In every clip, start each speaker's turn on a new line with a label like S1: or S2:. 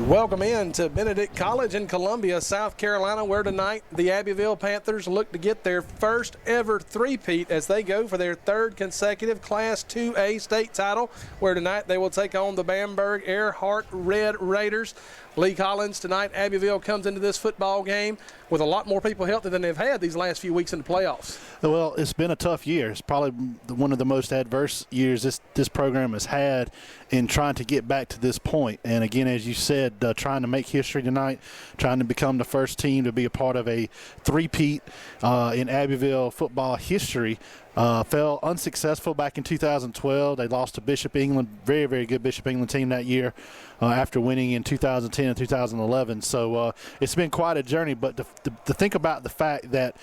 S1: Welcome in to Benedict College in Columbia, South Carolina, where tonight the Abbeville Panthers look to get their first ever three-peat as they go for their third consecutive Class 2A state title, where tonight they will take on the Bamber-Ehrhardt Red Raiders. Lee Collins, tonight Abbeville comes into this football game with a lot more people healthy than they've had these last few weeks in the playoffs.
S2: Well, it's been a tough year. It's probably one of the most adverse years this program has had in trying to get back to this point. And again, as you said, trying to make history tonight, trying to become the first team to be a part of a three-peat in Abbeville football history. Fell unsuccessful back in 2012. They lost to Bishop England, very, very good Bishop England team that year after winning in 2010 and 2011. So it's been quite a journey. But to think about the fact that,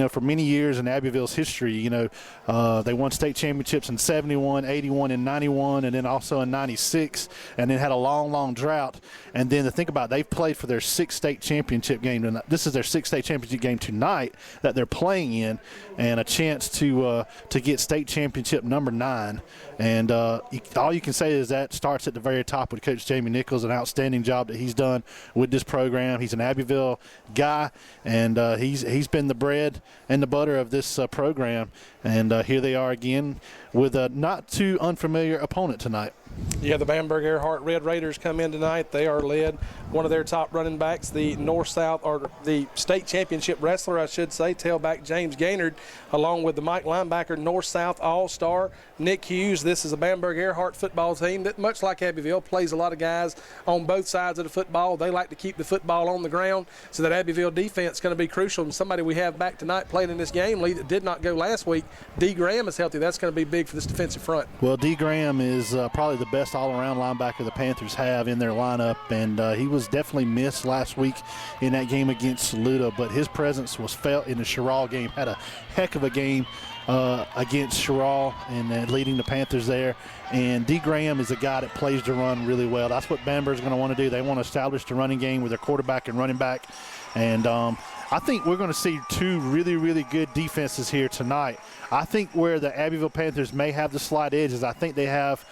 S2: for many years in Abbeville's history, they won state championships in 71, 81, and 91, and then also in 96, and then had a long, long drought. And then to think about they've played for their sixth state championship game. And this is their sixth state championship game tonight that they're playing in, and a chance to get state championship number 9. And all you can say is that starts at the very top with Coach Jamie Nichols, an outstanding job that he's done with this program. He's an Abbeville guy, and he's been the bread and the butter of this program. And here they are again with a not too unfamiliar opponent tonight.
S1: Yeah, the Bamber-Ehrhardt Red Raiders come in tonight. They are led, one of their top running backs, the North-South, or the state championship wrestler, I should say, tailback James Gaynard, along with the Mike linebacker, North-South All-Star Nick Hughes. This is a Bamber-Ehrhardt football team that, much like Abbeville, plays a lot of guys on both sides of the football. They like to keep the football on the ground, so that Abbeville defense is going to be crucial. And somebody we have back tonight playing in this game, Lee, that did not go last week, D. Graham is healthy. That's going to be big for this defensive front.
S2: Well, D. Graham is probably the best all-around linebacker the Panthers have in their lineup, and he was definitely missed last week in that game against Saluda, but his presence was felt in the Sherrall game. Had a heck of a game against Sherrall and leading the Panthers there. And D. Graham is a guy that plays the run really well. That's what Bamber is going to want to do. They want to establish the running game with their quarterback and running back. And I think we're going to see two really, really good defenses here tonight. I think where the Abbeville Panthers may have the slight edge is I think they have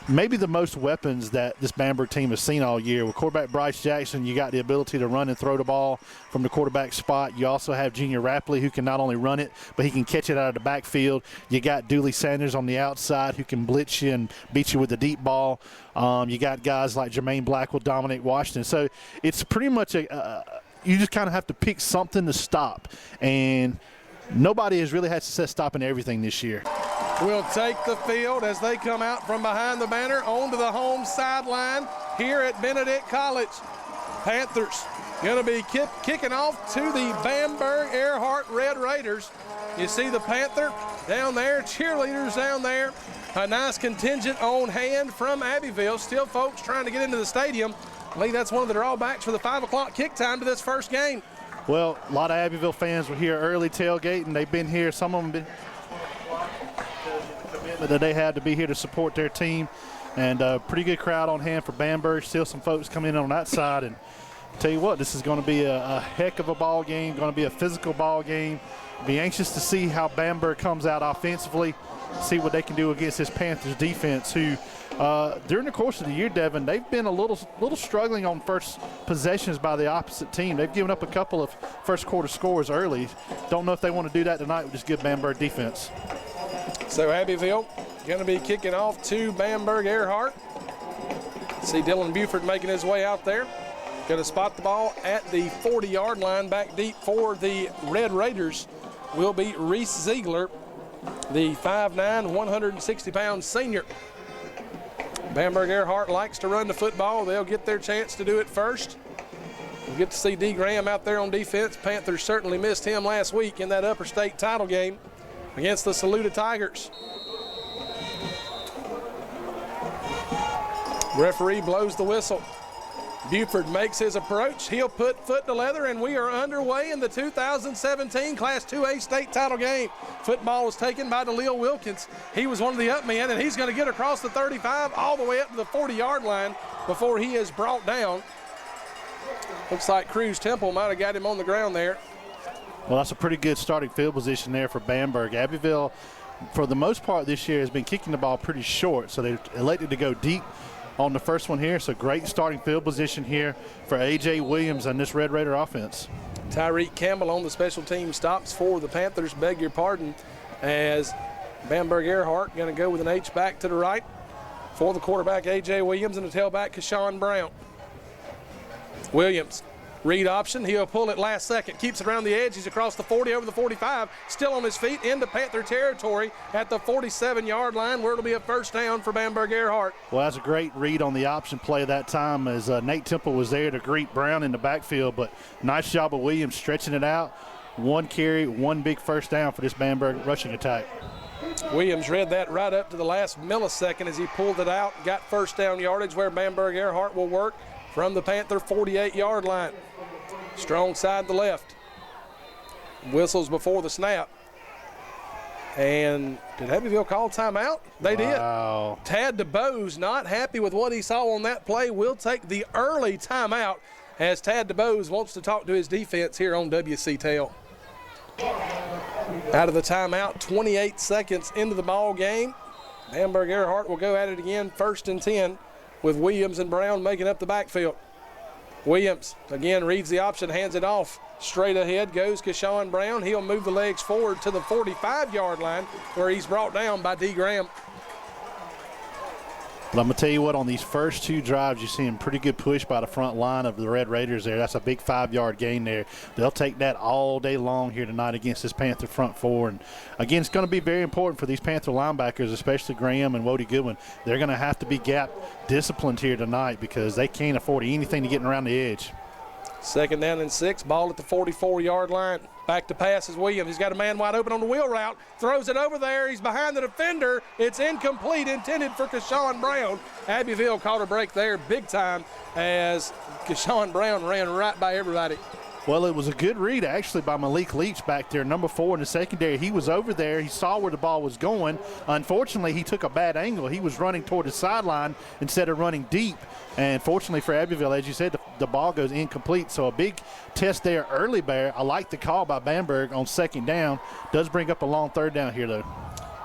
S2: maybe the most weapons that this Bamber team has seen all year. With quarterback Bryce Jackson, you got the ability to run and throw the ball from the quarterback spot. You also have Junior Rapley, who can not only run it, but he can catch it out of the backfield. You got Dooley Sanders on the outside, who can blitz you and beat you with the deep ball. You got guys like Jermaine Blackwell, Dominic Washington. So it's pretty much you just kind of have to pick something to stop. And nobody has really had success stopping everything this year.
S1: Will take the field as they come out from behind the banner onto the home sideline here at Benedict College. Panthers going to be kicking off to the Bamber-Ehrhardt Red Raiders. You see the Panther down there, cheerleaders down there. A nice contingent on hand from Abbeville. Still folks trying to get into the stadium. Lee, that's one of the drawbacks for the 5 o'clock kick time to this first game.
S2: Well, a lot of Abbeville fans were here early tailgating. They've been here. Some of them been commitment that they had to be here to support their team. And a pretty good crowd on hand for Bamber. Still some folks coming in on that side. And I'll tell you what, this is going to be a heck of a ball game, going to be a physical ball game. Be anxious to see how Bamber comes out offensively, see what they can do against this Panthers defense, who during the course of the year, Devin, they've been a little struggling on first possessions by the opposite team. They've given up a couple of first quarter scores early. Don't know if they want to do that tonight with this good Bamber defense.
S1: So Abbeville going to be kicking off to Bamber-Ehrhardt. See Dylan Buford making his way out there. Going to spot the ball at the 40-yard line. Back deep for the Red Raiders will be Reese Ziegler, the 5'9", 160-pound senior. Bamber-Ehrhardt likes to run the football. They'll get their chance to do it first. We'll get to see D. Graham out there on defense. Panthers certainly missed him last week in that upper state title game against the Saluda Tigers. Referee blows the whistle. Buford makes his approach. He'll put foot to leather, and we are underway in the 2017 Class 2A state title game. Football was taken by DeLeo Wilkins. He was one of the up men, and he's going to get across the 35 all the way up to the 40-yard line before he is brought down. Looks like Cruz Temple might have got him on the ground there.
S2: Well, that's a pretty good starting field position there for Bamberg. Abbeville, for the most part this year, has been kicking the ball pretty short, so they elected to go deep on the first one here. So great starting field position here for A.J. Williams and this Red Raider offense.
S1: Tyreek Campbell on the special team stops for the Panthers, beg your pardon, as Bamber-Ehrhardt going to go with an H-back to the right for the quarterback, A.J. Williams, and the tailback, Keshawn Brown. Williams, read option. He'll pull it last second. Keeps it around the edge. He's across the 40, over the 45. Still on his feet into Panther territory at the 47-yard line, where it'll be a first down for Bamber-Ehrhardt.
S2: Well, that's a great read on the option play that time, as Nate Temple was there to greet Brown in the backfield. But nice job of Williams stretching it out. One carry, one big first down for this Bamberg rushing attack.
S1: Williams read that right up to the last millisecond as he pulled it out. Got first down yardage where Bamber-Ehrhardt will work from the Panther 48-yard line. Strong side to left. Whistles before the snap. And did Abbeville call timeout? They
S2: Wow.
S1: did. Tad DeBose not happy with what he saw on that play. Will take the early timeout as Tad DeBose wants to talk to his defense here on WC Tail. Out of the timeout, 28 seconds into the ball game. Bamber-Ehrhardt will go at it again, 1st and 10, with Williams and Brown making up the backfield. Williams again reads the option, hands it off. Straight ahead goes Keshawn Brown. He'll move the legs forward to the 45-yard line, where he's brought down by D. Graham.
S2: But I'm going to tell you what, on these first two drives, you're seeing pretty good push by the front line of the Red Raiders there. That's a big 5-yard gain there. They'll take that all day long here tonight against this Panther front four. And, again, it's going to be very important for these Panther linebackers, especially Graham and Wody Goodwin. They're going to have to be gap disciplined here tonight because they can't afford anything to getting around the edge.
S1: 2nd down and 6, ball at the 44-yard line. Back to pass is Williams. He's got a man wide open on the wheel route. Throws it over there. He's behind the defender. It's incomplete, intended for Keshawn Brown. Abbeville caught a break there big time as Keshawn Brown ran right by everybody.
S2: Well, it was a good read, actually, by Malik Leach back there, number 4 in the secondary. He was over there. He saw where the ball was going. Unfortunately, he took a bad angle. He was running toward the sideline instead of running deep. And fortunately for Abbeville, as you said, the ball goes incomplete. So a big test there early, Bear. I like the call by Bamberg on 2nd down. Does bring up a long 3rd down here, though.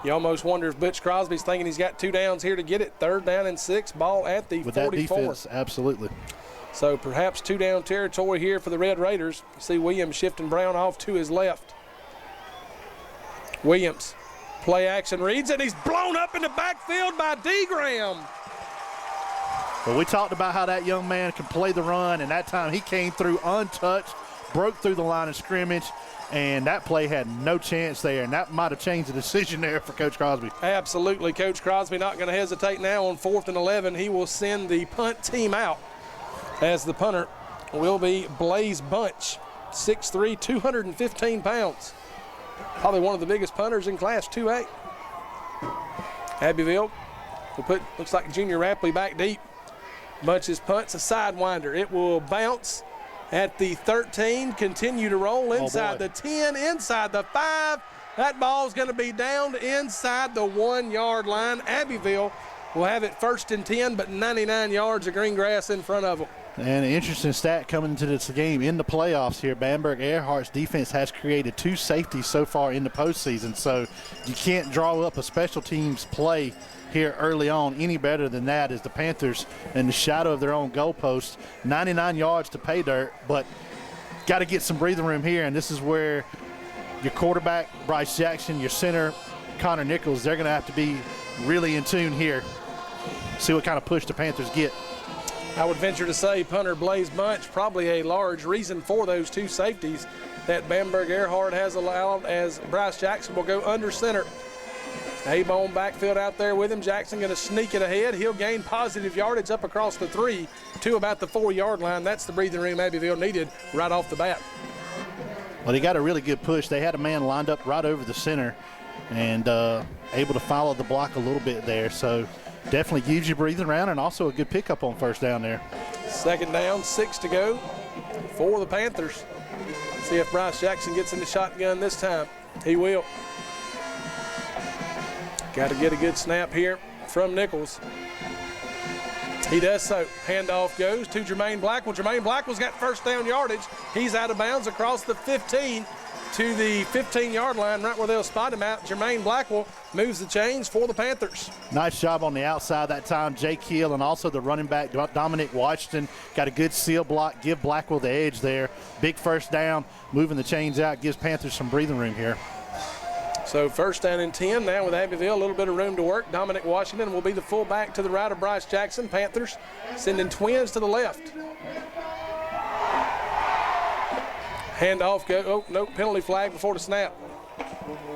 S1: You almost wonder if Butch Crosby's thinking he's got 2 downs here to get it. 3rd down and 6, ball at the 44.
S2: With that defense, absolutely.
S1: So perhaps 2 down territory here for the Red Raiders. You see Williams shifting Brown off to his left. Williams, play action, reads it. He's blown up in the backfield by D. Graham.
S2: But we talked about how that young man can play the run, and that time he came through untouched, broke through the line of scrimmage, and that play had no chance there, and that might have changed the decision there for Coach Crosby. Absolutely.
S1: Coach Crosby not going to hesitate now on 4th and 11. He will send the punt team out, as the punter will be Blaze Bunch, 6'3", 215 pounds. Probably one of the biggest punters in Class 2A. Abbeville will put, looks like Junior Rapley back deep. Bunch's punt's a sidewinder. It will bounce at the 13, continue to roll inside the 10, inside the 5. That ball's going to be down inside the 1-yard line. Abbeville will have it 1st and 10, but 99 yards of green grass in front of them.
S2: And an interesting stat coming into this game in the playoffs here. Bamber-Ehrhardt's defense has created 2 safeties so far in the postseason, so you can't draw up a special teams play here early on any better than that, as the Panthers in the shadow of their own goalpost, 99 yards to pay dirt, but got to get some breathing room here, and this is where your quarterback, Bryce Jackson, your center, Connor Nichols, they're going to have to be really in tune here. See what kind of push the Panthers get.
S1: I would venture to say punter Blaze Bunch probably a large reason for those 2 safeties that Bamber-Ehrhardt has allowed, as Bryce Jackson will go under center. A-bone backfield out there with him. Jackson going to sneak it ahead. He'll gain positive yardage up across the 3 to about the 4-yard line. That's the breathing room Abbeville needed right off the bat.
S2: Well, they got a really good push. They had a man lined up right over the center and able to follow the block a little bit there. So definitely gives you breathing around, and also a good pickup on 1st down there.
S1: 2nd down, 6 to go for the Panthers. See if Bryce Jackson gets in the shotgun this time. He will. Got to get a good snap here from Nichols. He does so. Handoff goes to Jermaine Blackwell. Jermaine Blackwell's got 1st down yardage. He's out of bounds across the 15 to the 15-yard line, right where they'll spot him at. Jermaine Blackwell moves the chains for the Panthers.
S2: Nice job on the outside that time. Jake Keel and also the running back, Dominic Washington, got a good seal block, give Blackwell the edge there. Big first down, moving the chains out, gives Panthers some breathing room here.
S1: So first down and 10 now with Abbeville, a little bit of room to work. Dominic Washington will be the fullback to the right of Bryce Jackson. Panthers sending twins to the left. Handoff, no penalty flag before the snap.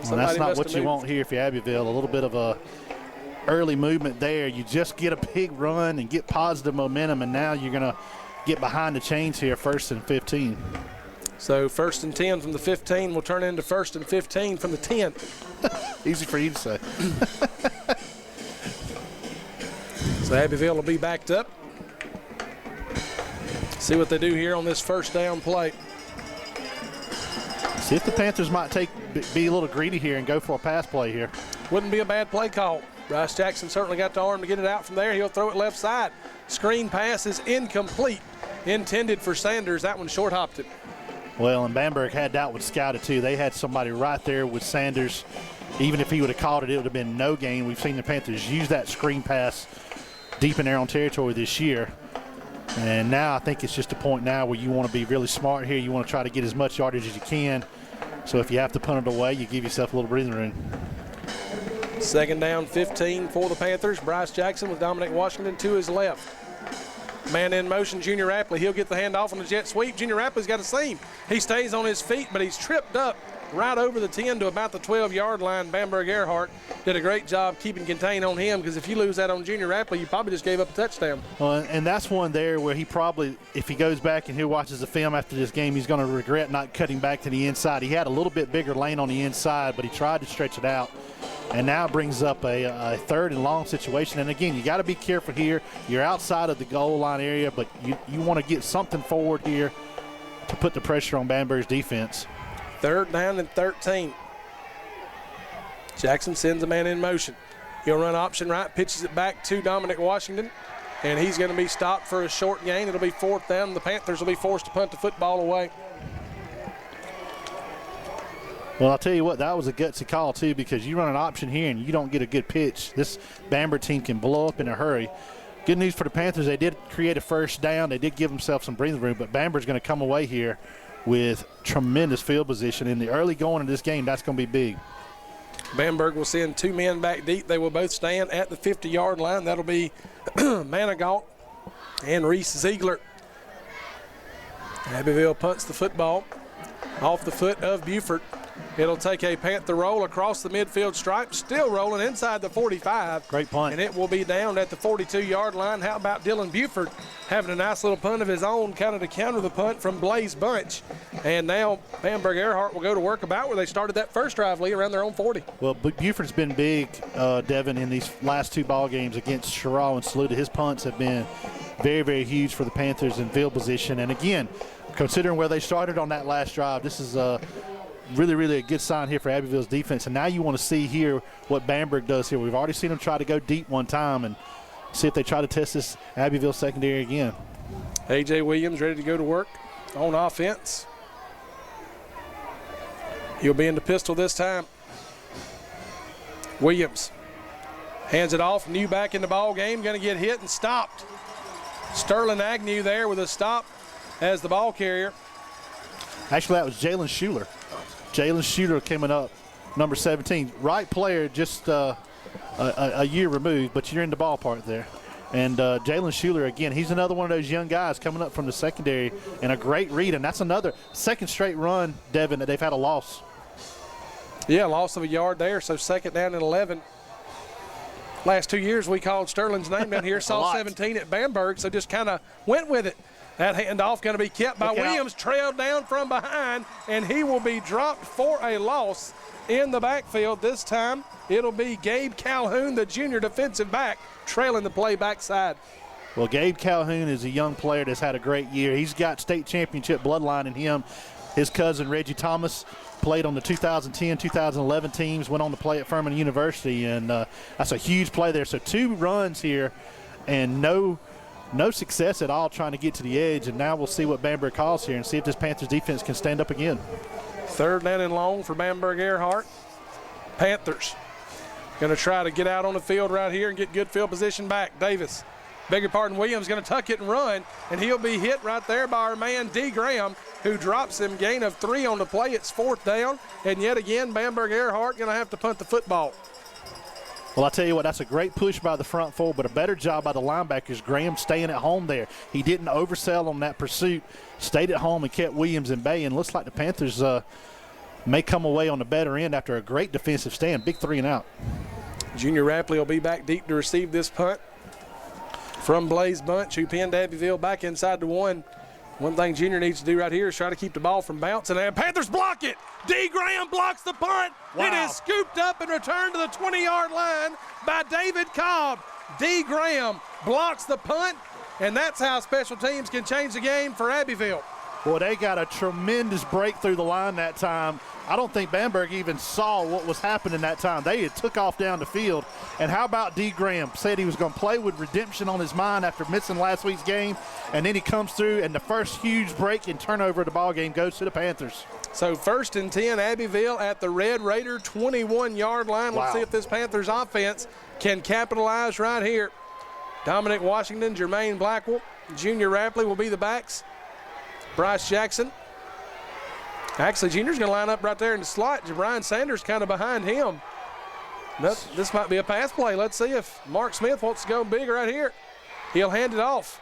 S2: Well, that's not what you want here if you're Abbeville. A little bit of a early movement there. You just get a big run and get positive momentum, and now you're going to get behind the chains here, 1st and 15.
S1: So 1st and 10 from the 15 will turn into 1st and 15 from the 10.
S2: Easy for you to say.
S1: So Abbeville will be backed up. See what they do here on this first down play.
S2: See if the Panthers might be a little greedy here and go for a pass play here.
S1: Wouldn't be a bad play call. Bryce Jackson certainly got the arm to get it out from there. He'll throw it left side. Screen pass is incomplete. Intended for Sanders. That one short hopped it.
S2: Well, and Bamberg had that one scouted too. They had somebody right there with Sanders. Even if he would have caught it, it would have been no gain. We've seen the Panthers use that screen pass deep in their own territory this year. And now I think it's just a point now where you want to be really smart here. You want to try to get as much yardage as you can. So if you have to punt it away, you give yourself a little breathing room.
S1: Second down, 15 for the Panthers. Bryce Jackson with Dominic Washington to his left. Man in motion, Junior Rapley. He'll get the handoff on the jet sweep. Junior Rapley's got a seam. He stays on his feet, but he's tripped up right over the 10 to about the 12-yard line. Bamber-Ehrhardt did a great job keeping contained on him, because if you lose that on Junior Rapley, you probably just gave up a touchdown.
S2: Well, and that's one there where he probably, if he goes back and he watches the film after this game, he's going to regret not cutting back to the inside. He had a little bit bigger lane on the inside, but he tried to stretch it out. And now brings up a 3rd and long situation. And again, you got to be careful here. You're outside of the goal line area, but you want to get something forward here to put the pressure on Bamberg's defense.
S1: 3rd down and 13. Jackson sends a man in motion. He'll run option right, pitches it back to Dominic Washington, and he's going to be stopped for a short gain. It'll be 4th down. The Panthers will be forced to punt the football away.
S2: Well, I'll tell you what, that was a gutsy call, too, because you run an option here and you don't get a good pitch. This Bamber team can blow up in a hurry. Good news for the Panthers, they did create a first down. They did give themselves some breathing room, but Bamber's going to come away here with tremendous field position. In the early going of this game, that's going to be big.
S1: Bamberg will send 2 men back deep. They will both stand at the 50-yard line. That'll be Manigault and Reese Ziegler. Abbeville punts the football off the foot of Buford. It'll take a Panther roll across the midfield stripe, still rolling inside the 45.
S2: Great punt.
S1: And it will be down at the 42-yard line. How about Dylan Buford having a nice little punt of his own, kind of to counter the punt from Blaze Bunch. And now Bamber-Ehrhardt will go to work about where they started that first drive, Lee, around their own 40.
S2: Well, Buford's been big, Devin, in these last 2 ball games against Sherrall and Saluda. His punts have been very, very huge for the Panthers in field position. And again, considering where they started on that last drive, this is really, really a good sign here for Abbeville's defense. And now you want to see here what Bamberg does here. We've already seen them try to go deep one time, and see if they try to test this Abbeville secondary again.
S1: A.J. Williams ready to go to work on offense. He'll be in the pistol this time. Williams hands it off. New back in the ball game. Going to get hit and stopped. Sterling Agnew there with a stop as the ball carrier.
S2: Actually, that was Jalen Schuler. Jalen Schuler coming up, number 17. Right player, just a year removed, but you're in the ballpark there. And Jalen Schuler, again, he's another one of those young guys coming up from the secondary, and a great read. And that's another second straight run, Devin, that they've had a loss.
S1: Yeah, loss of a yard there, so 2nd down and 11. Last 2 years we called Sterling's name down here, saw 17 at Bamberg, so just kind of went with it. That handoff going to be kept by Williams, trailed down from behind, and he will be dropped for a loss in the backfield. This time it'll be Gabe Calhoun, the junior defensive back, trailing the play backside.
S2: Well, Gabe Calhoun is a young player that's had a great year. He's got state championship bloodline in him. His cousin Reggie Thomas played on the 2010-2011 teams, went on to play at Furman University, and that's a huge play there. So 2 runs here and no success at all trying to get to the edge, and now we'll see what Bamberg calls here and see if this Panthers defense can stand up again.
S1: Third down and long for Bamber-Ehrhardt. Panthers going to try to get out on the field right here and get good field position back. Davis, Williams going to tuck it and run, and he'll be hit right there by our man D. Graham, who drops him. Gain of 3 on the play. It's 4th down, and yet again Bamber-Ehrhardt going to have to punt the football.
S2: Well, I tell you what, that's a great push by the front four, but a better job by the linebackers. Graham staying at home there. He didn't oversell on that pursuit, stayed at home and kept Williams in bay, and looks like the Panthers may come away on the better end after a great defensive stand. Big 3 and out.
S1: Junior Rapley will be back deep to receive this punt from Blaze Bunch, who pinned Abbeville back inside the 1. One thing Junior needs to do right here is try to keep the ball from bouncing, and Panthers block it. D. Graham blocks the punt. Wow. It is scooped up and returned to the 20-yard line by David Cobb. D. Graham blocks the punt, and that's how special teams can change the game for Abbeville.
S2: Well, they got a tremendous break through the line that time. I don't think Bamberg even saw what was happening that time. They had took off down the field. And how about D. Graham? Said he was going to play with redemption on his mind after missing last week's game. And then he comes through, and the first huge break and turnover of the ball game goes to the Panthers.
S1: So 1st and 10, Abbeville at the Red Raider 21-yard line.
S2: Wow.
S1: Let's see if this Panthers offense can capitalize right here. Dominic Washington, Jermaine Blackwell, Junior Rapley will be the backs. Bryce Jackson. Actually, Junior's going to line up right there in the slot. Brian Sanders kind of behind him. This might be a pass play. Let's see if Mark Smith wants to go big right here. He'll hand it off.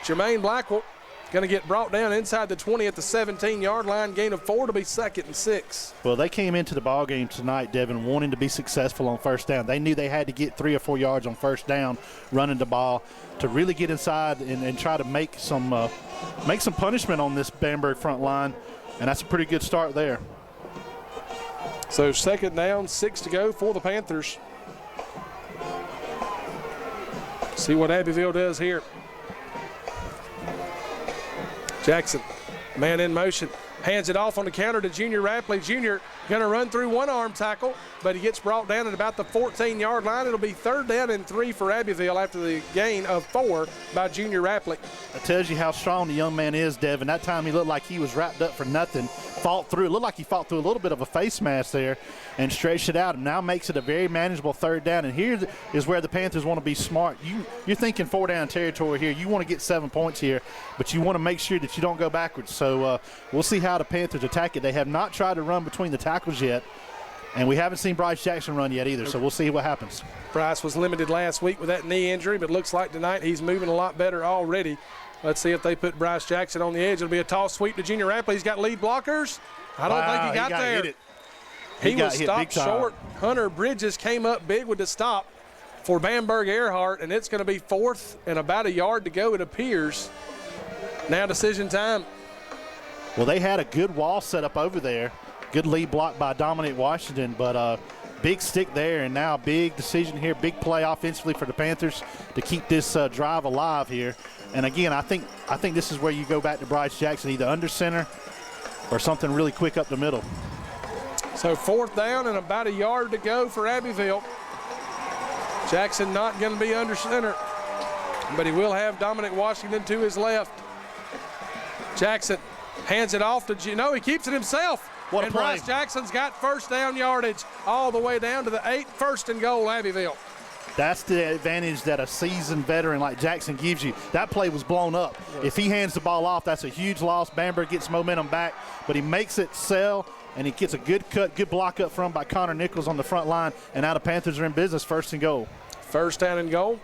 S1: Jermaine Blackwell going to get brought down inside the 20 at the 17-yard line. Gain of 4 to be 2nd and 6.
S2: Well, they came into the ball game tonight, Devin, wanting to be successful on first down. They knew they had to get 3 or 4 yards on first down running the ball to really get inside and try to make some punishment on this Bamberg front line, and that's a pretty good start there.
S1: So 2nd down, 6 to go for the Panthers. See what Abbeville does here. Jackson, man in motion, hands it off on the counter to Junior Rapley. Junior going to run through one arm tackle, but he gets brought down at about the 14-yard line. It'll be 3rd down and 3 for Abbeville after the gain of 4 by Junior Rapley.
S2: That tells you how strong the young man is, Devin. That time he looked like he was wrapped up for nothing. Fought through. It looked like he fought through a little bit of a face mask there and stretched it out, and now makes it a very manageable 3rd down. And here is where the Panthers want to be smart. You're thinking 4-down territory here. You want to get 7 points here, but you want to make sure that you don't go backwards. So we'll see how the Panthers attack it. They have not tried to run between the tackles yet, and we haven't seen Bryce Jackson run yet either, so we'll see what happens.
S1: Bryce was limited last week with that knee injury, but looks like tonight he's moving a lot better already. Let's see if they put Bryce Jackson on the edge. It'll be a toss sweep to Junior Rapley. He's got lead blockers. I don't think he got there.
S2: Hit it.
S1: He was stopped short. Hunter Bridges came up big with the stop for Bamber-Ehrhardt, and it's going to be 4th and about a yard to go, it appears. Now decision time.
S2: Well, they had a good wall set up over there. Good lead block by Dominic Washington, but big stick there, and now big decision here, big play offensively for the Panthers to keep this drive alive here. And again, I think this is where you go back to Bryce Jackson, either under center or something really quick up the middle.
S1: So 4th down and about a yard to go for Abbeville. Jackson not going to be under center, but he will have Dominic Washington to his left. Jackson hands it off to he keeps it himself.
S2: What a
S1: and
S2: play.
S1: Bryce Jackson's got 1st down yardage all the way down to the 8, 1st and goal, Abbeville.
S2: That's the advantage that a seasoned veteran like Jackson gives you. That play was blown up. If he hands the ball off, that's a huge loss. Bamberg gets momentum back, but he makes it sell, and he gets a good cut, good block up front by Connor Nichols on the front line, and now the Panthers are in business, 1st and goal.
S1: 1st down and goal.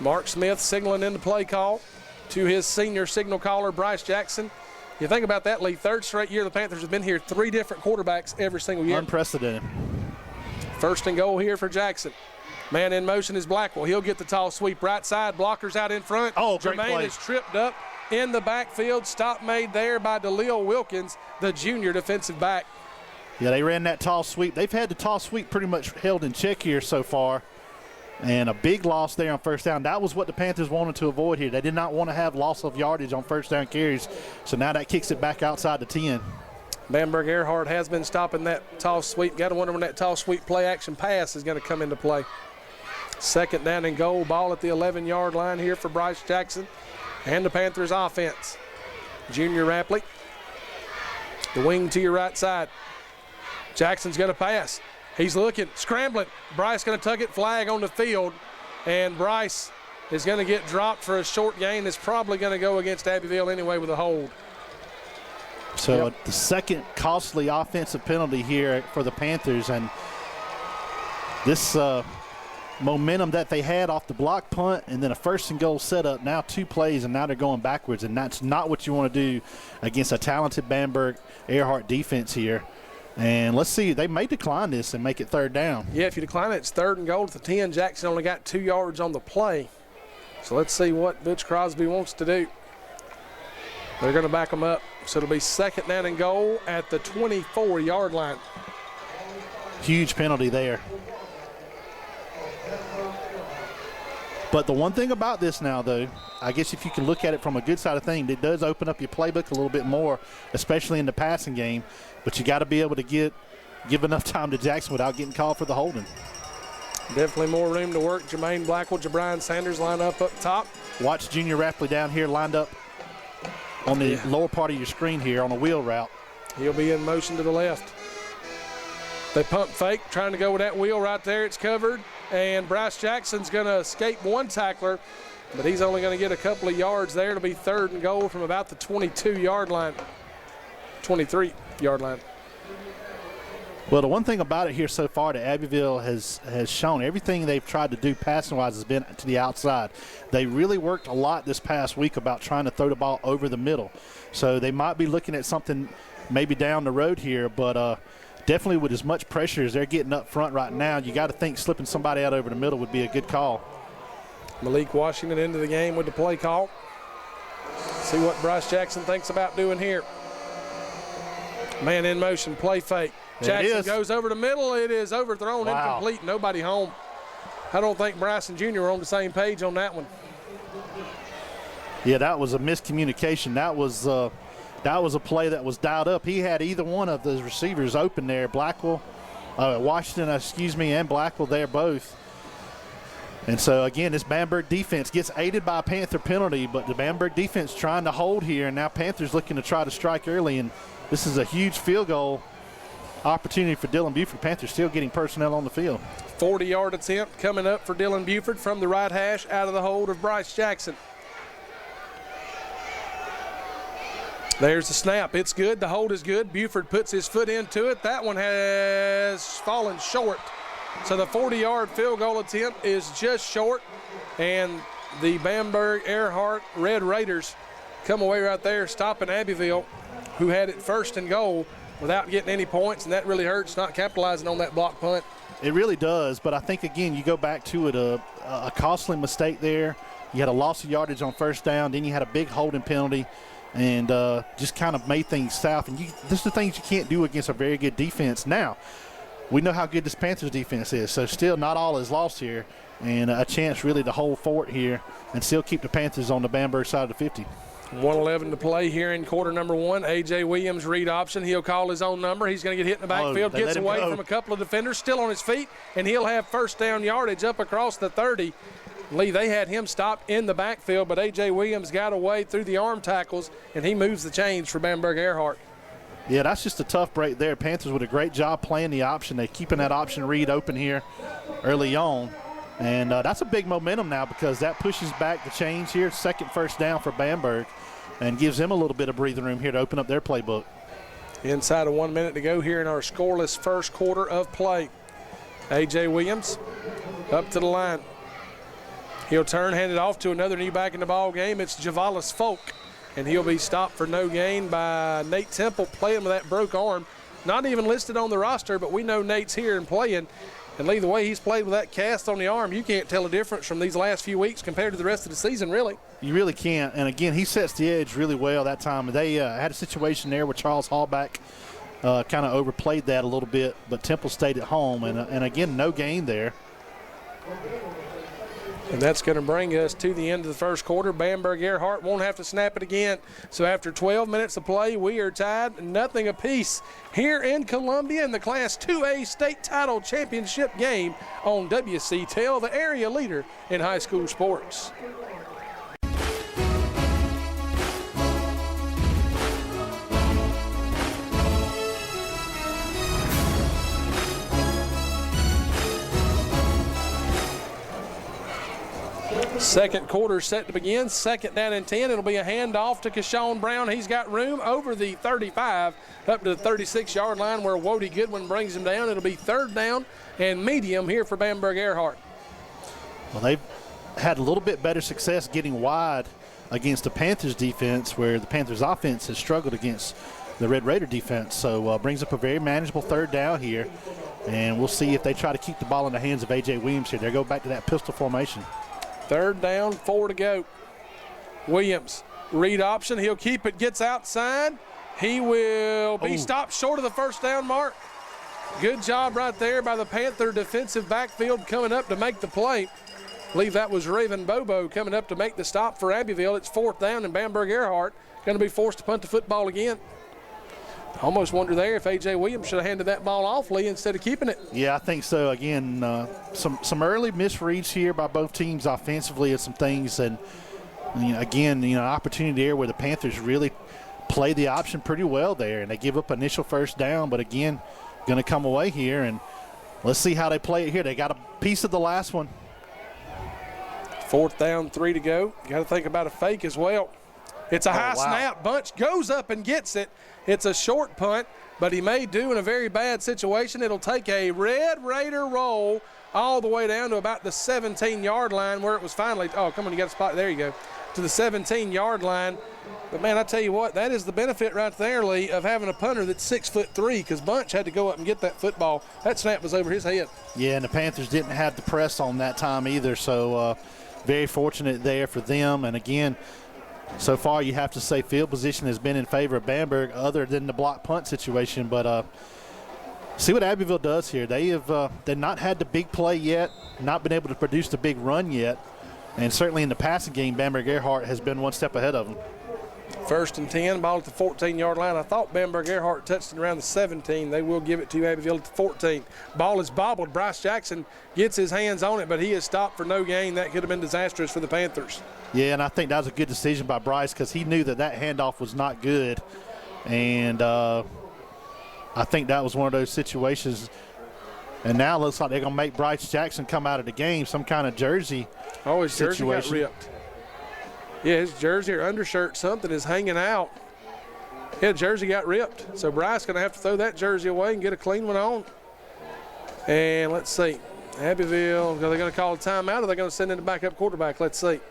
S1: Mark Smith signaling in the play call to his senior signal caller, Bryce Jackson. You think about that, Lee, 3rd straight year the Panthers have been here, 3 different quarterbacks every single year.
S2: Unprecedented.
S1: 1st and goal here for Jackson. Man in motion is Blackwell. He'll get the tall sweep right side. Blockers out in front.
S2: Oh, great
S1: Jermaine
S2: play.
S1: is tripped up in the backfield. Stop made there by DeLeo Wilkins, the junior defensive back.
S2: Yeah, they ran that tall sweep. They've had the tall sweep pretty much held in check here so far. And a big loss there on 1st down. That was what the Panthers wanted to avoid here. They did not want to have loss of yardage on 1st down carries. So now that kicks it back outside the 10.
S1: Bamber-Ehrhardt has been stopping that tall sweep. Got to wonder when that tall sweep play action pass is going to come into play. 2nd down and goal, ball at the 11-yard line here for Bryce Jackson and the Panthers offense. Junior Rapley The wing to your right side. Jackson's going to pass. He's looking, scrambling. Bryce going to tuck it, flag on the field, and Bryce is going to get dropped for a short gain. It's probably going to go against Abbeville anyway with a hold.
S2: So the second costly offensive penalty here for the Panthers, and this momentum that they had off the block punt and then a 1st and goal setup, now 2 plays, and now they're going backwards, and that's not what you want to do against a talented Bamber-Ehrhardt defense here. And let's see, they may decline this and make it 3rd down.
S1: Yeah, if you decline it, it's 3rd and goal to the 10. Jackson only got 2 yards on the play. So let's see what Butch Crosby wants to do. They're going to back them up. So it'll be 2nd down and goal at the 24-yard line.
S2: Huge penalty there. But the one thing about this now, though, I guess if you can look at it from a good side of things, it does open up your playbook a little bit more, especially in the passing game. But you got to be able to give enough time to Jackson without getting called for the holding.
S1: Definitely more room to work. Jermaine Blackwell, Jabrian Sanders line up top.
S2: Watch Junior Rapley down here lined up on the lower part of your screen here on a wheel route.
S1: He'll be in motion to the left. They pump fake, trying to go with that wheel right there. It's covered, and Bryce Jackson's going to escape one tackler, but he's only going to get a couple of yards there. It'll be 3rd and goal from about the 22-yard line, 23-yard line.
S2: Well, the one thing about it here so far that Abbeville has shown, everything they've tried to do passing-wise has been to the outside. They really worked a lot this past week about trying to throw the ball over the middle. So they might be looking at something maybe down the road here, but definitely with as much pressure as they're getting up front right now, you got to think slipping somebody out over the middle would be a good call.
S1: Malik Washington into the game with the play call. See what Bryce Jackson thinks about doing here. Man in motion, play fake. Jackson goes over the middle. It is overthrown, incomplete, nobody home. I don't think Bryson Jr. were on the same page on that one.
S2: Yeah, that was a miscommunication. That was a play that was dialed up. He had either one of those receivers open there, Washington, and Blackwell there both. And so, again, this Bamberg defense gets aided by a Panther penalty, but the Bamberg defense trying to hold here, and now Panthers looking to try to strike early, and this is a huge field goal opportunity for Dylan Buford. Panthers still getting personnel on the field.
S1: 40-yard attempt coming up for Dylan Buford from the right hash out of the hold of Bryce Jackson. There's the snap. It's good. The hold is good. Buford puts his foot into it. That one has fallen short. So the 40-yard field goal attempt is just short, and the Bamber-Ehrhardt Red Raiders come away right there, stopping Abbeville, who had it 1st and goal, without getting any points, and that really hurts, not capitalizing on that block punt.
S2: It really does, but I think, again, you go back to it, a costly mistake there. You had a loss of yardage on 1st down, then you had a big holding penalty, and just kind of made things south. And this is the things you can't do against a very good defense. Now, we know how good this Panthers defense is, so still not all is lost here, and a chance really to hold fort here and still keep the Panthers on the Bamberg side of the 50.
S1: 1:11 to play here in quarter number 1. A.J. Williams, read option. He'll call his own number. He's going to get hit in the backfield, gets away from a couple of defenders, still on his feet, and he'll have 1st down yardage up across the 30. Lee, they had him stopped in the backfield, but A.J. Williams got away through the arm tackles, and he moves the chains for Bamberg-Ehrhardt.
S2: Yeah, that's just a tough break there. Panthers with a great job playing the option. They're keeping that option read open here early on. And that's a big momentum now because that pushes back the chains here. 2nd 1st down for Bamberg and gives them a little bit of breathing room here to open up their playbook.
S1: Inside of 1 minute to go here in our scoreless 1st quarter of play. A.J. Williams up to the line. He'll turn, hand it off to another new back in the ball game. It's Javalis Folk, and he'll be stopped for no gain by Nate Temple, playing with that broke arm. Not even listed on the roster, but we know Nate's here and playing. And Lee, the way he's played with that cast on the arm, you can't tell a difference from these last few weeks compared to the rest of the season, really.
S2: You really can't. And, again, he sets the edge really well that time. They had a situation there where Charles Hallback kind of overplayed that a little bit, but Temple stayed at home. And again, no gain there.
S1: And that's going to bring us to the end of the 1st quarter. Bamberg-Ehrhardt won't have to snap it again. So after 12 minutes of play, we are tied 0 apiece here in Columbia in the Class 2A state title championship game on WCTEL, the area leader in high school sports. Second quarter set to begin. Second down and 10. It'll be a handoff to Keshawn Brown. He's got room over the 35 up to the 36-yard line where Wody Goodwin brings him down. It'll be third down and medium here for Bamber-Ehrhardt.
S2: Well, they've had a little bit better success getting wide against the Panthers defense, where the Panthers offense has struggled against the Red Raider defense. So brings up a very manageable third down here, and we'll see if they try to keep the ball in the hands of A.J. Williams here. They go back to that pistol formation.
S1: Third down, 4 to go. Williams, read option. He'll keep it, gets outside. He will be stopped short of the first down mark. Good job right there by the Panther defensive backfield coming up to make the play. I believe that was Raven Bobo coming up to make the stop for Abbeville. It's fourth down, and Bamber-Ehrhardt going to be forced to punt the football again. Almost wonder there if A.J. Williams should have handed that ball off, Lee, instead of keeping it.
S2: Yeah, I think so. Again, some early misreads here by both teams offensively and some things. And, again, opportunity there where the Panthers really play the option pretty well there, and they give up initial first down. But, again, going to come away here, and let's see how they play it here. They got a piece of the last one.
S1: Fourth down, 3 to go. Got to think about a fake as well. It's a high snap. Bunch goes up and gets it. It's a short punt, but he may do in a very bad situation. It'll take a Red Raider roll all the way down to about the 17-yard line where it was finally – oh, come on, you got a spot. There you go. To the 17-yard line. But, man, I tell you what, that is the benefit right there, Lee, of having a punter that's 6'3", because Bunch had to go up and get that football. That snap was over his head. Yeah,
S2: and the Panthers didn't have the press on that time either, so very fortunate there for them. And, again, so far you have to say field position has been in favor of Bamberg other than the block punt situation. But see what Abbeville does here. They've not had the big play yet, not been able to produce the big run yet. And certainly in the passing game, Bamber-Ehrhardt has been one step ahead of them.
S1: First and 10, ball at the 14-yard line. I thought Bamber-Ehrhardt touched it around the 17. They will give it to Abbeville at the 14. Ball is bobbled. Bryce Jackson gets his hands on it, but he is stopped for no gain. That could have been disastrous for the Panthers.
S2: Yeah, and I think that was a good decision by Bryce because he knew that handoff was not good. And I think that was one of those situations. And now it looks like they're going to make Bryce Jackson come out of the game, some kind of jersey situation.
S1: Oh, his jersey got ripped. Yeah, his jersey or undershirt, something is hanging out. Yeah, jersey got ripped. So Bryce going to have to throw that jersey away and get a clean one on. And let's see. Abbeville, are they going to call a timeout or are they going to send in the backup quarterback? Let's see.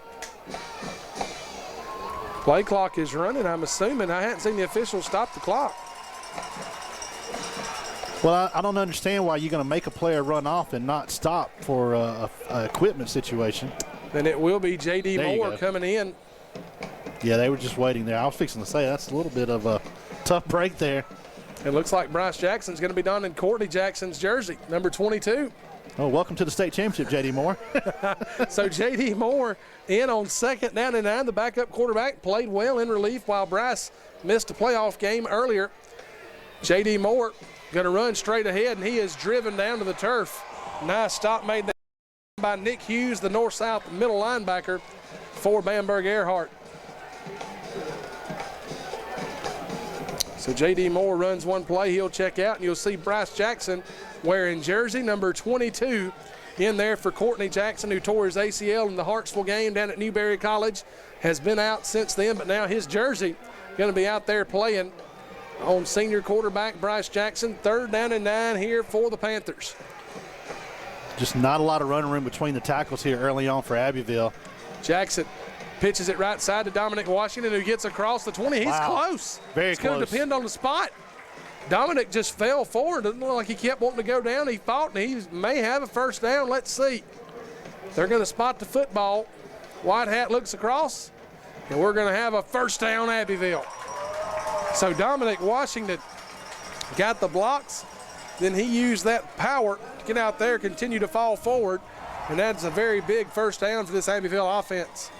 S1: Play clock is running, I'm assuming. I hadn't seen the officials stop the clock.
S2: Well, I don't understand why you're going to make a player run off and not stop for a equipment situation.
S1: Then it will be J.D. Moore coming in.
S2: Yeah, they were just waiting there. I was fixing to say that's a little bit of a tough break there.
S1: It looks like Bryce Jackson's going to be donning Courtney Jackson's jersey, number 22.
S2: Oh, welcome to the state championship, J.D. Moore.
S1: So J.D. Moore in on second down and 9. The backup quarterback played well in relief while Bryce missed a playoff game earlier. J.D. Moore going to run straight ahead, and he is driven down to the turf. Nice stop made there by Nick Hughes, the north-south middle linebacker for Bamber-Ehrhardt. So J.D. Moore runs one play. He'll check out, and you'll see Bryce Jackson wearing jersey number 22 in there for Courtney Jackson, who tore his ACL in the Hartsville game down at Newberry College. Has been out since then, but now his jersey going to be out there playing on senior quarterback Bryce Jackson. Third down and 9 here for the Panthers.
S2: Just not a lot of running room between the tackles here early on for Abbeville.
S1: Jackson pitches it right side to Dominic Washington, who gets across the 20. He's close.
S2: Very close.
S1: It's going to depend on the spot. Dominic just fell forward. Doesn't look like he kept wanting to go down. He fought, and he may have a first down. Let's see. They're going to spot the football. White hat looks across, and we're going to have a first down Abbeville. So Dominic Washington got the blocks. Then he used that power to get out there, continue to fall forward, and that's a very big first down for this Abbeville offense.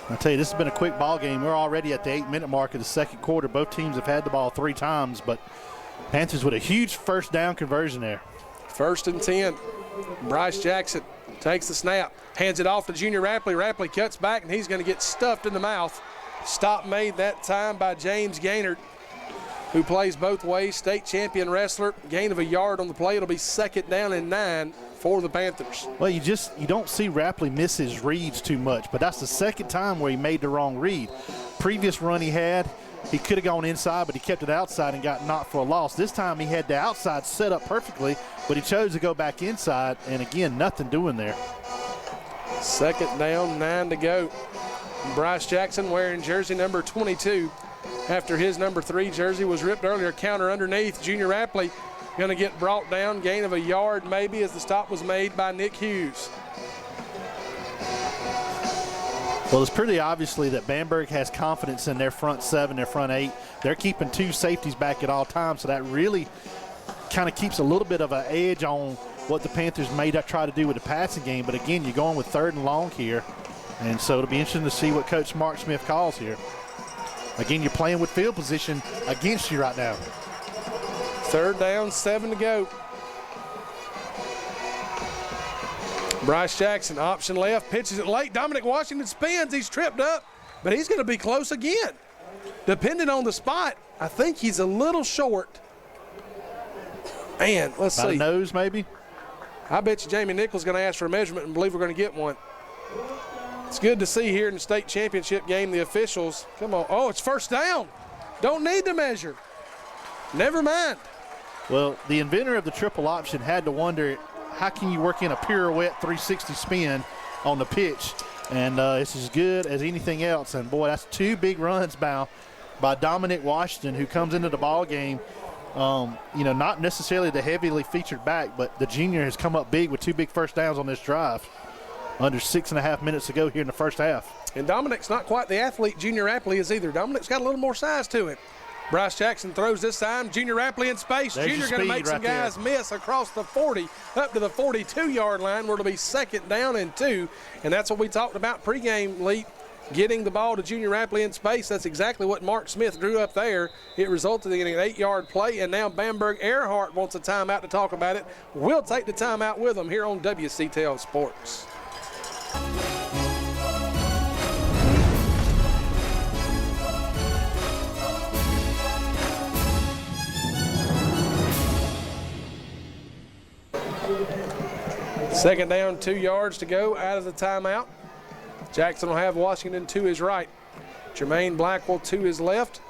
S2: I'll tell you, this has been a quick ball game. We're already at the 8-minute mark of the second quarter. Both teams have had the ball 3 times, but Panthers with a huge first down conversion there.
S1: First and 10. Bryce Jackson takes the snap, hands it off to Junior Rapley. Rapley cuts back, and he's going to get stuffed in the mouth. Stop made that time by James Gaynard, who plays both ways, state champion wrestler. Gain of a yard on the play. It'll be second down and 9 for the Panthers.
S2: Well, you don't see Rapley miss his reads too much, but that's the second time where he made the wrong read. Previous run he had, he could have gone inside, but he kept it outside and got knocked for a loss. This time he had the outside set up perfectly, but he chose to go back inside, and again, nothing doing there.
S1: Second down, 9 to go. Bryce Jackson wearing jersey number 22 after his number 3 jersey was ripped earlier. Counter underneath. Junior Rapley going to get brought down. Gain of a yard maybe as the stop was made by Nick Hughes.
S2: Well, it's pretty obviously that Bamberg has confidence in their front 7, their front 8. They're keeping 2 safeties back at all times, so that really kind of keeps a little bit of an edge on what the Panthers may try to do with the passing game. But again, you're going with 3rd and long here, and so it'll be interesting to see what Coach Mark Smith calls here. Again, you're playing with field position against you right now.
S1: 3rd down, 7 to go. Bryce Jackson, option left, pitches it late. Dominic Washington spins. He's tripped up, but he's going to be close again. Depending on the spot, I think he's a little short. Man, let's see.
S2: By the nose, maybe?
S1: I bet you Jamie Nichols is going to ask for a measurement and believe we're going to get one. It's good to see here in the state championship game the officials. Come on. Oh, it's 1st down. Don't need to measure. Never mind.
S2: Well, the inventor of the triple option had to wonder, how can you work in a pirouette 360 spin on the pitch? And it's as good as anything else. And, boy, that's 2 big runs by Dominic Washington, who comes into the ball game, not necessarily the heavily featured back, but the junior has come up big with 2 big first downs on this drive. Under 6.5 minutes to go here in the first half.
S1: And Dominic's not quite the athlete Junior Rapley is either. Dominic's got a little more size to him. Bryce Jackson throws this time. Junior Rapley in space.
S2: There's
S1: Junior going to make some guys miss across the 40 up to the 42-yard line where it'll be 2nd down and 2. And that's what we talked about pregame, Lee. Getting the ball to Junior Rapley in space. That's exactly what Mark Smith drew up there. It resulted in an 8-yard play, and now Bamber-Ehrhardt wants a timeout to talk about it. We'll take the timeout with them here on WCTL Sports. Second down, 2 yards to go out of the timeout. Jackson will have Washington to his right. Jermaine Blackwell to his left.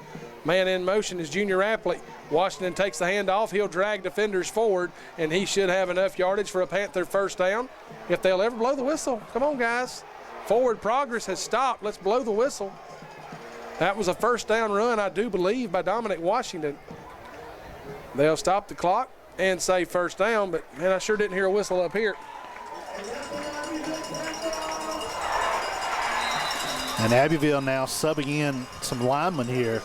S1: Man in motion is Junior Rapley. Washington takes the handoff. He'll drag defenders forward, and he should have enough yardage for a Panther 1st down. If they'll ever blow the whistle, come on, guys. Forward progress has stopped. Let's blow the whistle. That was a 1st down run, I do believe, by Dominic Washington. They'll stop the clock and say 1st down, but, man, I sure didn't hear a whistle up here.
S2: And Abbeville now subbing in some linemen here.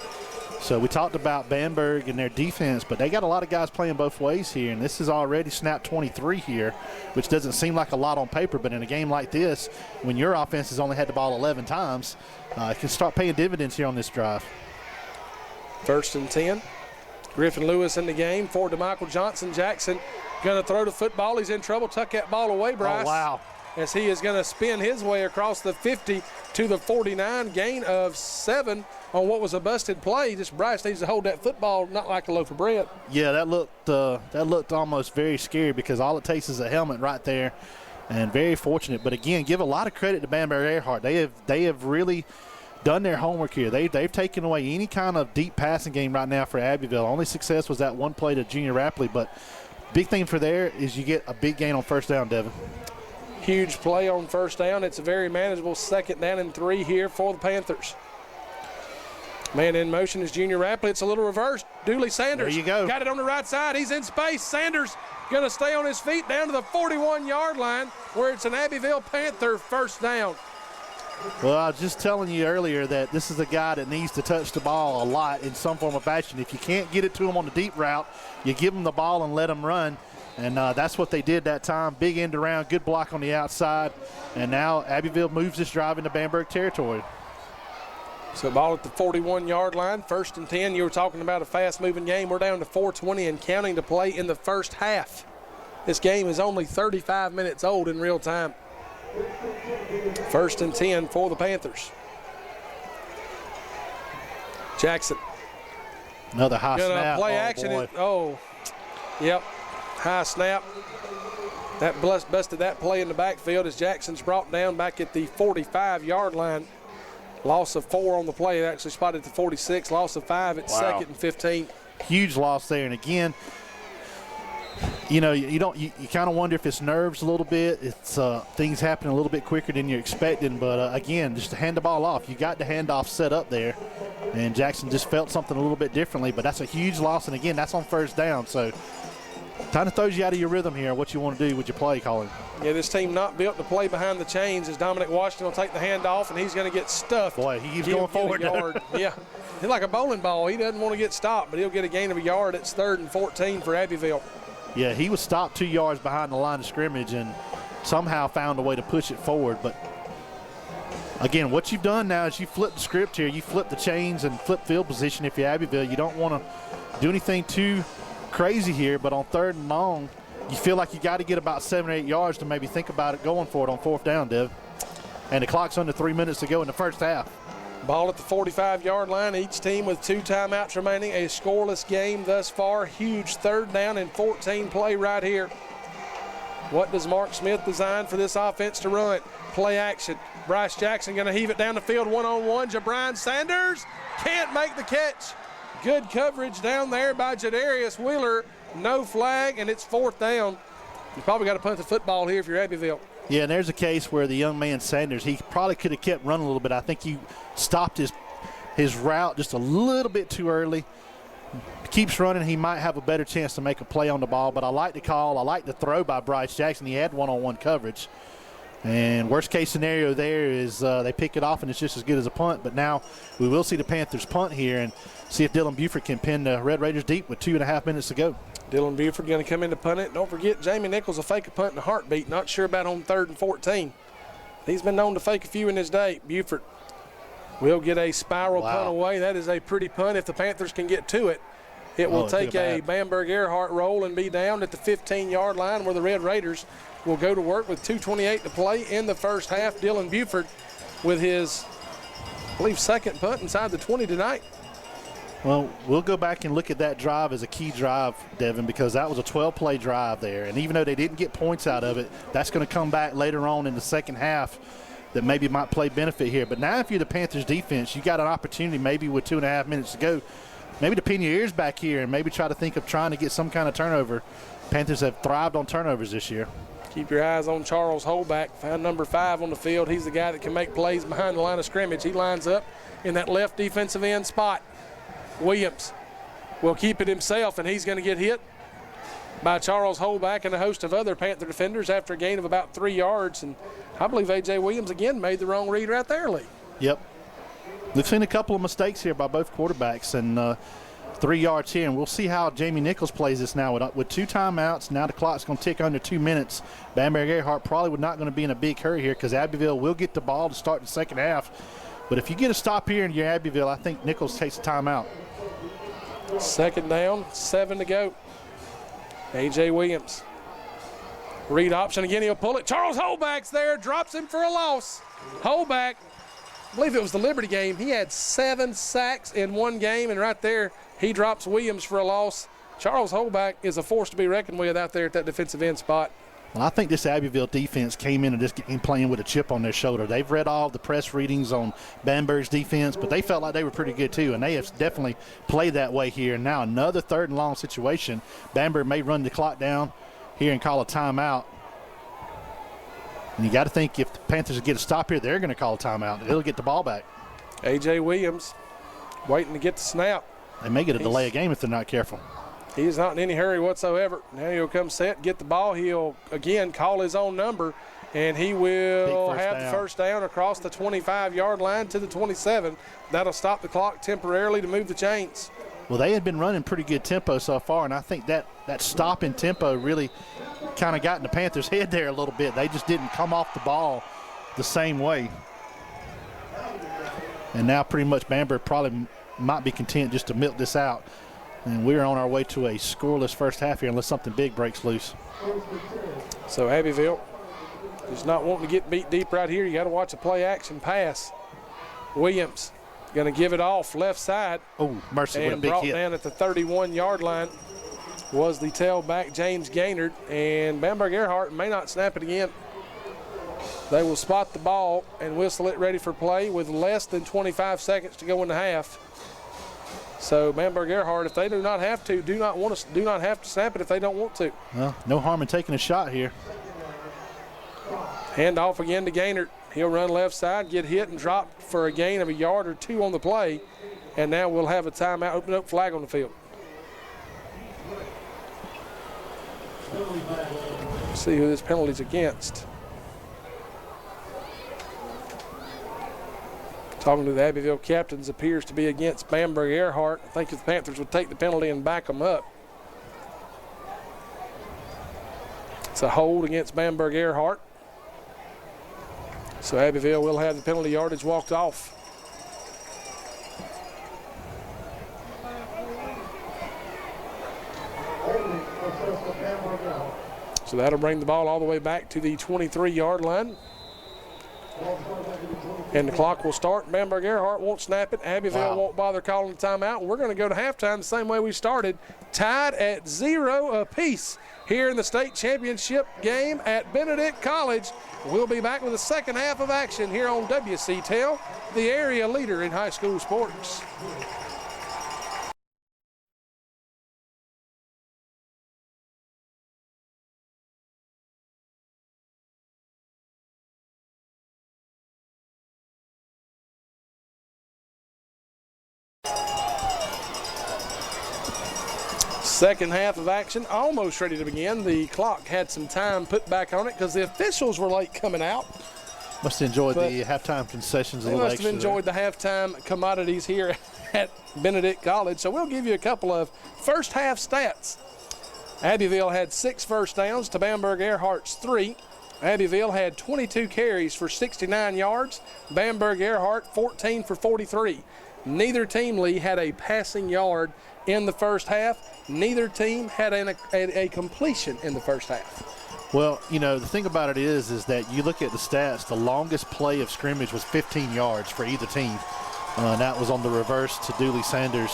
S2: So we talked about Bamberg and their defense, but they got a lot of guys playing both ways here, and this is already snap 23 here, which doesn't seem like a lot on paper, but in a game like this, when your offense has only had the ball 11 times, it can start paying dividends here on this drive.
S1: 1st and 10. Griffin Lewis in the game. Forward to Michael Johnson. Jackson going to throw the football. He's in trouble. Tuck that ball away, Bryce.
S2: Oh, wow.
S1: As he is going to spin his way across the 50 to the 49. Gain of 7 on what was a busted play. Just Bryce needs to hold that football not like a loaf of bread.
S2: Yeah, that looked almost very scary because all it takes is a helmet right there, and very fortunate. But again, give a lot of credit to Bamber-Ehrhardt. They have really done their homework here. They've taken away any kind of deep passing game right now for Abbeville. Only success was that one play to Junior Rapley, but big thing for there is you get a big gain on 1st down, Devin.
S1: Huge play on 1st down. It's a very manageable 2nd down and 3 here for the Panthers. Man in motion is Junior Rapley. It's a little reverse. Dooley Sanders.
S2: There you go.
S1: Got it on the right side. He's in space. Sanders going to stay on his feet down to the 41-yard line where it's an Abbeville Panther 1st down.
S2: Well, I was just telling you earlier that this is a guy that needs to touch the ball a lot in some form of fashion. If you can't get it to him on the deep route, you give him the ball and let him run. And that's what they did that time. Big end around, good block on the outside. And now Abbeville moves this drive into Bamberg territory.
S1: So ball at the 41-yard line, 1st and 10. You were talking about a fast-moving game. We're down to 4:20 and counting to play in the 1st half. This game is only 35 minutes old in real time. 1st and 10 for the Panthers. Jackson.
S2: Another high snap.
S1: Play action. Yep. High snap. That busted that play in the backfield as Jackson's brought down back at the 45-yard line. Loss of 4 on the play. It actually spotted at the 46. Loss of 5 at 2nd and 15.
S2: Huge loss there. And again, you know, you kind of wonder if it's nerves a little bit. It's things happening a little bit quicker than you're expecting. But again, just to hand the ball off, you got the handoff set up there, and Jackson just felt something a little bit differently. But that's a huge loss, and again, that's on first down. So kind of throws you out of your rhythm here, what you want to do with your play calling.
S1: Yeah, this team not built to play behind the chains as Dominic Washington will take the handoff, and he's going to get stuffed.
S2: Boy, he keeps going forward.
S1: Yeah, he's like a bowling ball. He doesn't want to get stopped, but he'll get a gain of a yard. It's 3rd and 14 for Abbeville.
S2: Yeah, he was stopped 2 yards behind the line of scrimmage and somehow found a way to push it forward. But again, what you've done now is you flip the script here. You flip the chains and flip field position if you're Abbeville. You don't want to do anything too crazy here, but on 3rd and long, you feel like you got to get about 7 or 8 yards to maybe think about it going for it on 4th down, Dev. And the clock's under 3 minutes to go in the first half.
S1: Ball at the 45-yard line. Each team with 2 timeouts remaining. A scoreless game thus far. Huge 3rd down and 14 play right here. What does Mark Smith design for this offense to run? Play action. Bryce Jackson going to heave it down the field one-on-one. Jabrian Sanders can't make the catch. Good coverage down there by Jadarius Wheeler. No flag, and it's 4th down. You probably got to punt the football here if you're Abbeville.
S2: Yeah, and there's a case where the young man Sanders, he probably could have kept running a little bit. I think he stopped his route just a little bit too early. Keeps running, he might have a better chance to make a play on the ball, but I like the call. I like the throw by Bryce Jackson. He had one-on-one coverage. And worst case scenario there is they pick it off and it's just as good as a punt. But now we will see the Panthers punt here and see if Dylan Buford can pin the Red Raiders deep with 2.5 minutes to go.
S1: Dylan Buford going to come in to punt it. Don't forget, Jamie Nichols will fake a punt in a heartbeat. Not sure about on 3rd and 14. He's been known to fake a few in his day. Buford will get a spiral punt away. That is a pretty punt if the Panthers can get to it. It will take a Bamber-Ehrhardt roll and be down at the 15-yard line where the Red Raiders will go to work with 2:28 to play in the first half. Dylan Buford with his, I believe, 2nd punt inside the 20 tonight.
S2: Well, we'll go back and look at that drive as a key drive, Devin, because that was a 12-play drive there. And even though they didn't get points out of it, that's going to come back later on in the second half that maybe might play benefit here. But now if you're the Panthers defense, you got an opportunity maybe with 2.5 minutes to go, maybe to pin your ears back here and maybe try to think of trying to get some kind of turnover. Panthers have thrived on turnovers this year.
S1: Keep your eyes on Charles Holback. Found number 5 on the field. He's the guy that can make plays behind the line of scrimmage. He lines up in that left defensive end spot. Williams will keep it himself, and he's going to get hit by Charles Holback and a host of other Panther defenders after a gain of about 3 yards. And I believe A.J. Williams again made the wrong read right there, Lee.
S2: Yep. We've seen a couple of mistakes here by both quarterbacks, and 3 yards here, and we'll see how Jamie Nichols plays this now with 2 timeouts. Now the clock's going to tick under 2 minutes. Bamber-Ehrhardt probably not going to be in a big hurry here because Abbeville will get the ball to start the second half. But if you get a stop here in your Abbeville, I think Nichols takes a timeout.
S1: 2nd down, 7 to go. A.J. Williams. Read option again, he'll pull it. Charles Holback's there, drops him for a loss. Holback, I believe it was the Liberty game. He had 7 sacks in one game, and right there he drops Williams for a loss. Charles Holback is a force to be reckoned with out there at that defensive end spot.
S2: Well, I think this Abbeville defense came in and just playing with a chip on their shoulder. They've read all the press readings on Bamber's defense, but they felt like they were pretty good too, and they have definitely played that way here. And now another 3rd and long situation. Bamber may run the clock down here and call a timeout. And you got to think if the Panthers get a stop here, they're going to call a timeout. They'll get the ball back.
S1: A.J. Williams waiting to get the snap.
S2: They may get a delay of game if they're not careful.
S1: He is not in any hurry whatsoever. Now he'll come set, get the ball. He'll, again, call his own number, and he will have the first down across the 25-yard line to the 27. That'll stop the clock temporarily to move the chains.
S2: Well, they had been running pretty good tempo so far, and I think that stop in tempo really kind of got in the Panthers' head there a little bit. They just didn't come off the ball the same way. And now pretty much Bamber probably might be content just to milk this out. And we're on our way to a scoreless first half here unless something big breaks loose.
S1: So Abbeville is not wanting to get beat deep right here. You got to watch a play action pass. Williams going to give it off left side.
S2: Oh, mercy, what a big hit.
S1: And brought down at the 31-yard line. was the tailback, James Gaynard, and Bamber-Ehrhardt may not snap it again. They will spot the ball and whistle it ready for play with less than 25 seconds to go in the half. So Bamber-Ehrhardt, if they do not have to snap it if they don't want to.
S2: Well, no harm in taking a shot here.
S1: Hand off again to Gaynard. He'll run left side, get hit and drop for a gain of a yard or two on the play. And now we'll have a timeout, open up flag on the field. Let's see who this penalty's against. Talking to the Abbeville captains, appears to be against Bamber-Ehrhardt. I think if the Panthers would take the penalty and back them up. It's a hold against Bamber-Ehrhardt. So Abbeville will have the penalty yardage walked off. So that'll bring the ball all the way back to the 23-yard line. And the clock will start. Bamber-Ehrhardt won't snap it. Abbeville won't bother calling the timeout. We're going to go to halftime the same way we started, tied at 0 apiece here in the state championship game at Benedict College. We'll be back with the second half of action here on WCTEL, the area leader in high school sports. Second half of action almost ready to begin. The clock had some time put back on it because the officials were late coming out.
S2: Must have enjoyed the halftime concessions a little extra.
S1: They must have enjoyed the halftime commodities here at Benedict College. So we'll give you a couple of first half stats. Abbeville had 6 first downs to Bamber-Ehrhardt's 3. Abbeville had 22 carries for 69 yards. Bamber-Ehrhardt 14 for 43. Neither team, Lee, had a passing yard in the first half. Neither team had a completion in the first half.
S2: Well, you know, the thing about it is that you look at the stats, the longest play of scrimmage was 15 yards for either team. That was on the reverse to Dooley Sanders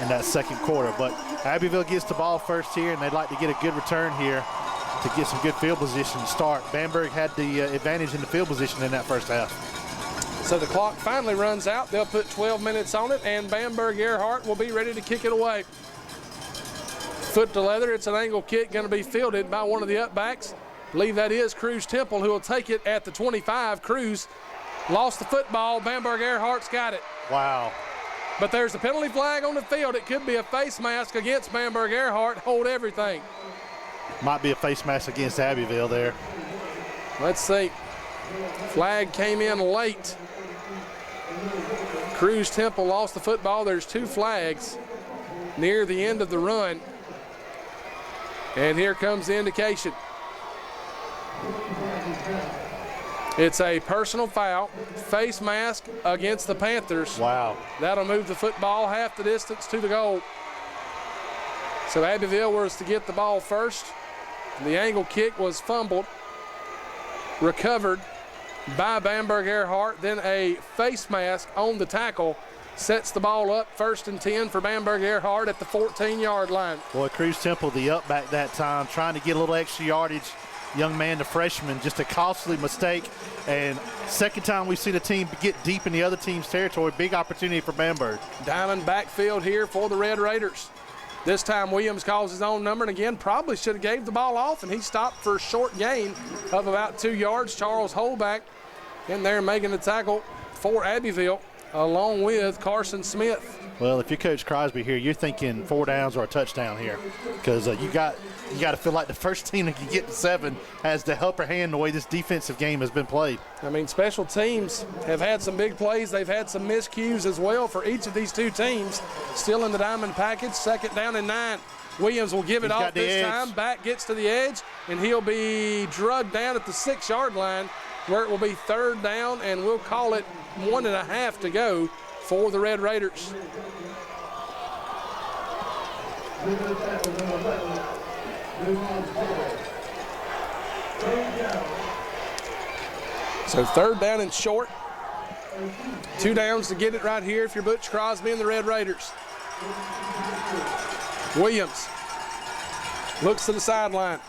S2: in that second quarter. But Abbeville gets the ball first here, and they'd like to get a good return here to get some good field position to start. Bamberg had the advantage in the field position in that first half.
S1: So the clock finally runs out. They'll put 12 minutes on it, and Bamber-Ehrhardt will be ready to kick it away. Foot to leather. It's an angle kick going to be fielded by one of the upbacks. I believe that is Cruz Temple, who will take it at the 25. Cruz lost the football. Bamber-Ehrhardt's got it.
S2: Wow.
S1: But there's a penalty flag on the field. It could be a face mask against Bamber-Ehrhardt. Hold everything.
S2: Might be a face mask against Abbeville there.
S1: Let's see. Flag came in late. Cruz Temple lost the football. There's 2 flags near the end of the run. And here comes the indication. It's a personal foul, face mask against the Panthers.
S2: Wow.
S1: That'll move the football half the distance to the goal. So Abbeville was to get the ball first. The angle kick was fumbled, recovered by Bamber-Ehrhardt. Then a face mask on the tackle sets the ball up 1st and 10 for Bamber-Ehrhardt at the 14-yard line.
S2: Boy, Cruz Temple, the up back that time, trying to get a little extra yardage. Young man, the freshman, just a costly mistake. And second time we've seen a team get deep in the other team's territory. Big opportunity for Bamberg.
S1: Diamond backfield here for the Red Raiders. This time Williams calls his own number, and again, probably should have gave the ball off, and he stopped for a short gain of about 2 yards. Charles Holback in there making the tackle for Abbeville, along with Carson Smith.
S2: Well, if you're Coach Crosby here, you're thinking 4 downs or a touchdown here, because you got to feel like the first team that can get to 7 has the upper hand the way this defensive game has been played.
S1: I mean, special teams have had some big plays. They've had some miscues as well for each of these 2 teams. Still in the diamond package, 2nd down and 9. Williams will give it off this time. Back gets to the edge, and he'll be drugged down at the 6-yard line, where it will be 3rd down, and we'll call it 1.5 to go for the Red Raiders. So 3rd down and short. 2 downs to get it right here if you're Butch Crosby and the Red Raiders. Williams looks to the sideline.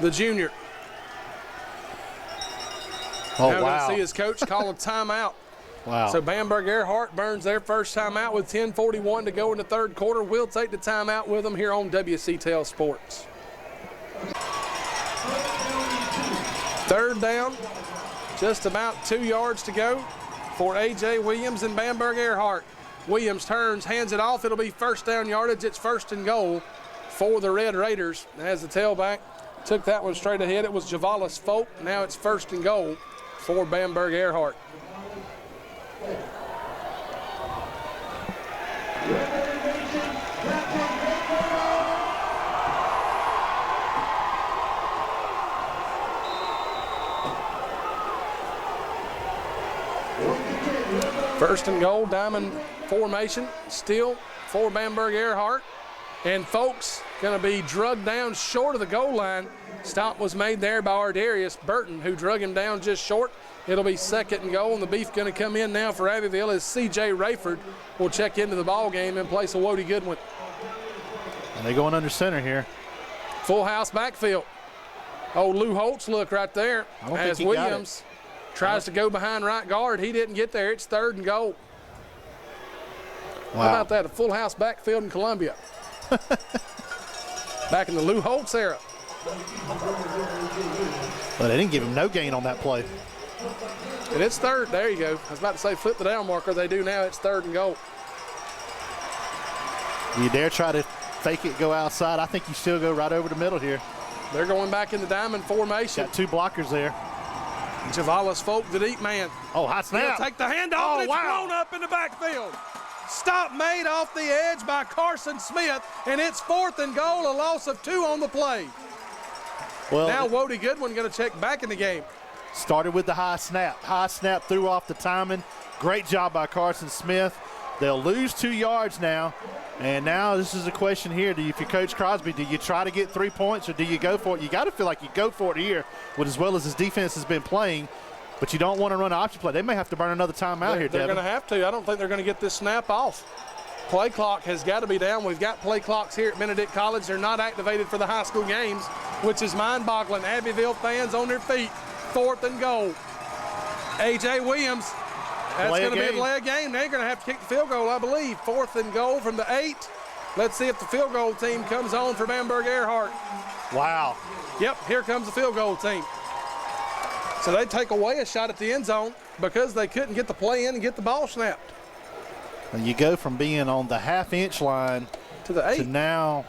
S1: The junior.
S2: Oh,
S1: now
S2: wow.
S1: going to see his coach call a timeout.
S2: Wow.
S1: So Bamber-Ehrhardt burns their first timeout with 10:41 to go in the third quarter. We'll take the timeout with them here on WCTL Sports. Third down, just about 2 yards to go for A.J. Williams and Bamber-Ehrhardt. Williams turns, hands it off. It'll be first down yardage. It's first and goal for the Red Raiders. As the tailback took that one straight ahead, it was Javalis Folk. Now it's first and goal for Bamber-Ehrhardt. First and goal, diamond formation, still for Bamber-Ehrhardt. And folks going to be drugged down short of the goal line. Stop was made there by Ardarius Burton, who drug him down just short. It'll be second and goal, and the beef going to come in now for Abbeville as C.J. Rayford will check into the ball game in place of Wody Goodwin.
S2: And they going under center here.
S1: Full house backfield. Oh, Lou Holtz look right there as Williams tries to go behind right guard. He didn't get there. It's third and goal.
S2: Wow.
S1: How about that, a full house backfield in Columbia? Back in the Lou Holtz era.
S2: Well, they didn't give him no gain on that play.
S1: And it's third. There you go. I was about to say flip the down marker. They do now. It's third and goal.
S2: You dare try to fake it, go outside? I think you still go right over the middle here.
S1: They're going back in the diamond formation.
S2: Got two blockers there.
S1: Javalis Folk, the deep man.
S2: Oh, hot snap.
S1: He'll take the handoff, and it's blown up in the backfield. Stop made off the edge by Carson Smith, and it's fourth and goal, a loss of 2 on the play.
S2: Well,
S1: now Wody Goodwin going to check back in the game.
S2: Started with the high snap. High snap, threw off the timing. Great job by Carson Smith. They'll lose 2 yards now. And now this is a question here. If you're Coach Crosby, do you try to get 3 points or do you go for it? You got to feel like you go for it here with as well as his defense has been playing. But you don't want to run an option play. They may have to burn another timeout here, Devin.
S1: They're going to have to. I don't think they're going to get this snap off. Play clock has got to be down. We've got play clocks here at Benedict College. They're not activated for the high school games, which is mind-boggling. Abbeville fans on their feet. Fourth and goal. A.J. Williams. That's going to be a delay of game. They're going to have to kick the field goal, I believe. Fourth and goal from the 8. Let's see if the field goal team comes on for Bamber-Ehrhardt.
S2: Wow.
S1: Yep, here comes the field goal team. So they take away a shot at the end zone because they couldn't get the play in and get the ball snapped.
S2: And you go from being on the half-inch line
S1: to the 8
S2: to now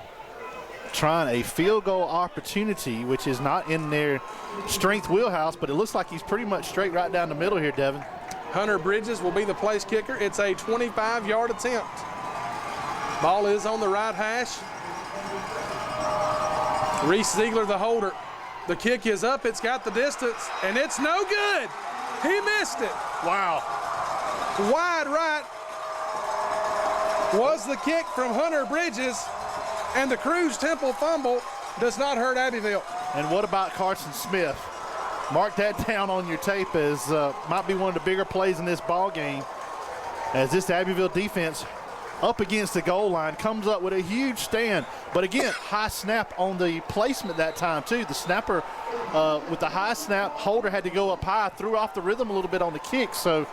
S2: trying a field goal opportunity, which is not in their strength wheelhouse, but it looks like he's pretty much straight right down the middle here, Devin.
S1: Hunter Bridges will be the place kicker. It's a 25-yard attempt. Ball is on the right hash. Reese Ziegler, the holder. The kick is up. It's got the distance, and it's no good. He missed it.
S2: Wow.
S1: Wide right was the kick from Hunter Bridges, and the Cruz Temple fumble does not hurt Abbeville.
S2: And what about Carson Smith? Mark that down on your tape as might be one of the bigger plays in this ball game, as this Abbeville defense up against the goal line comes up with a huge stand. But again, high snap on the placement that time too. The snapper with the high snap, holder had to go up high, threw off the rhythm a little bit on the kick. So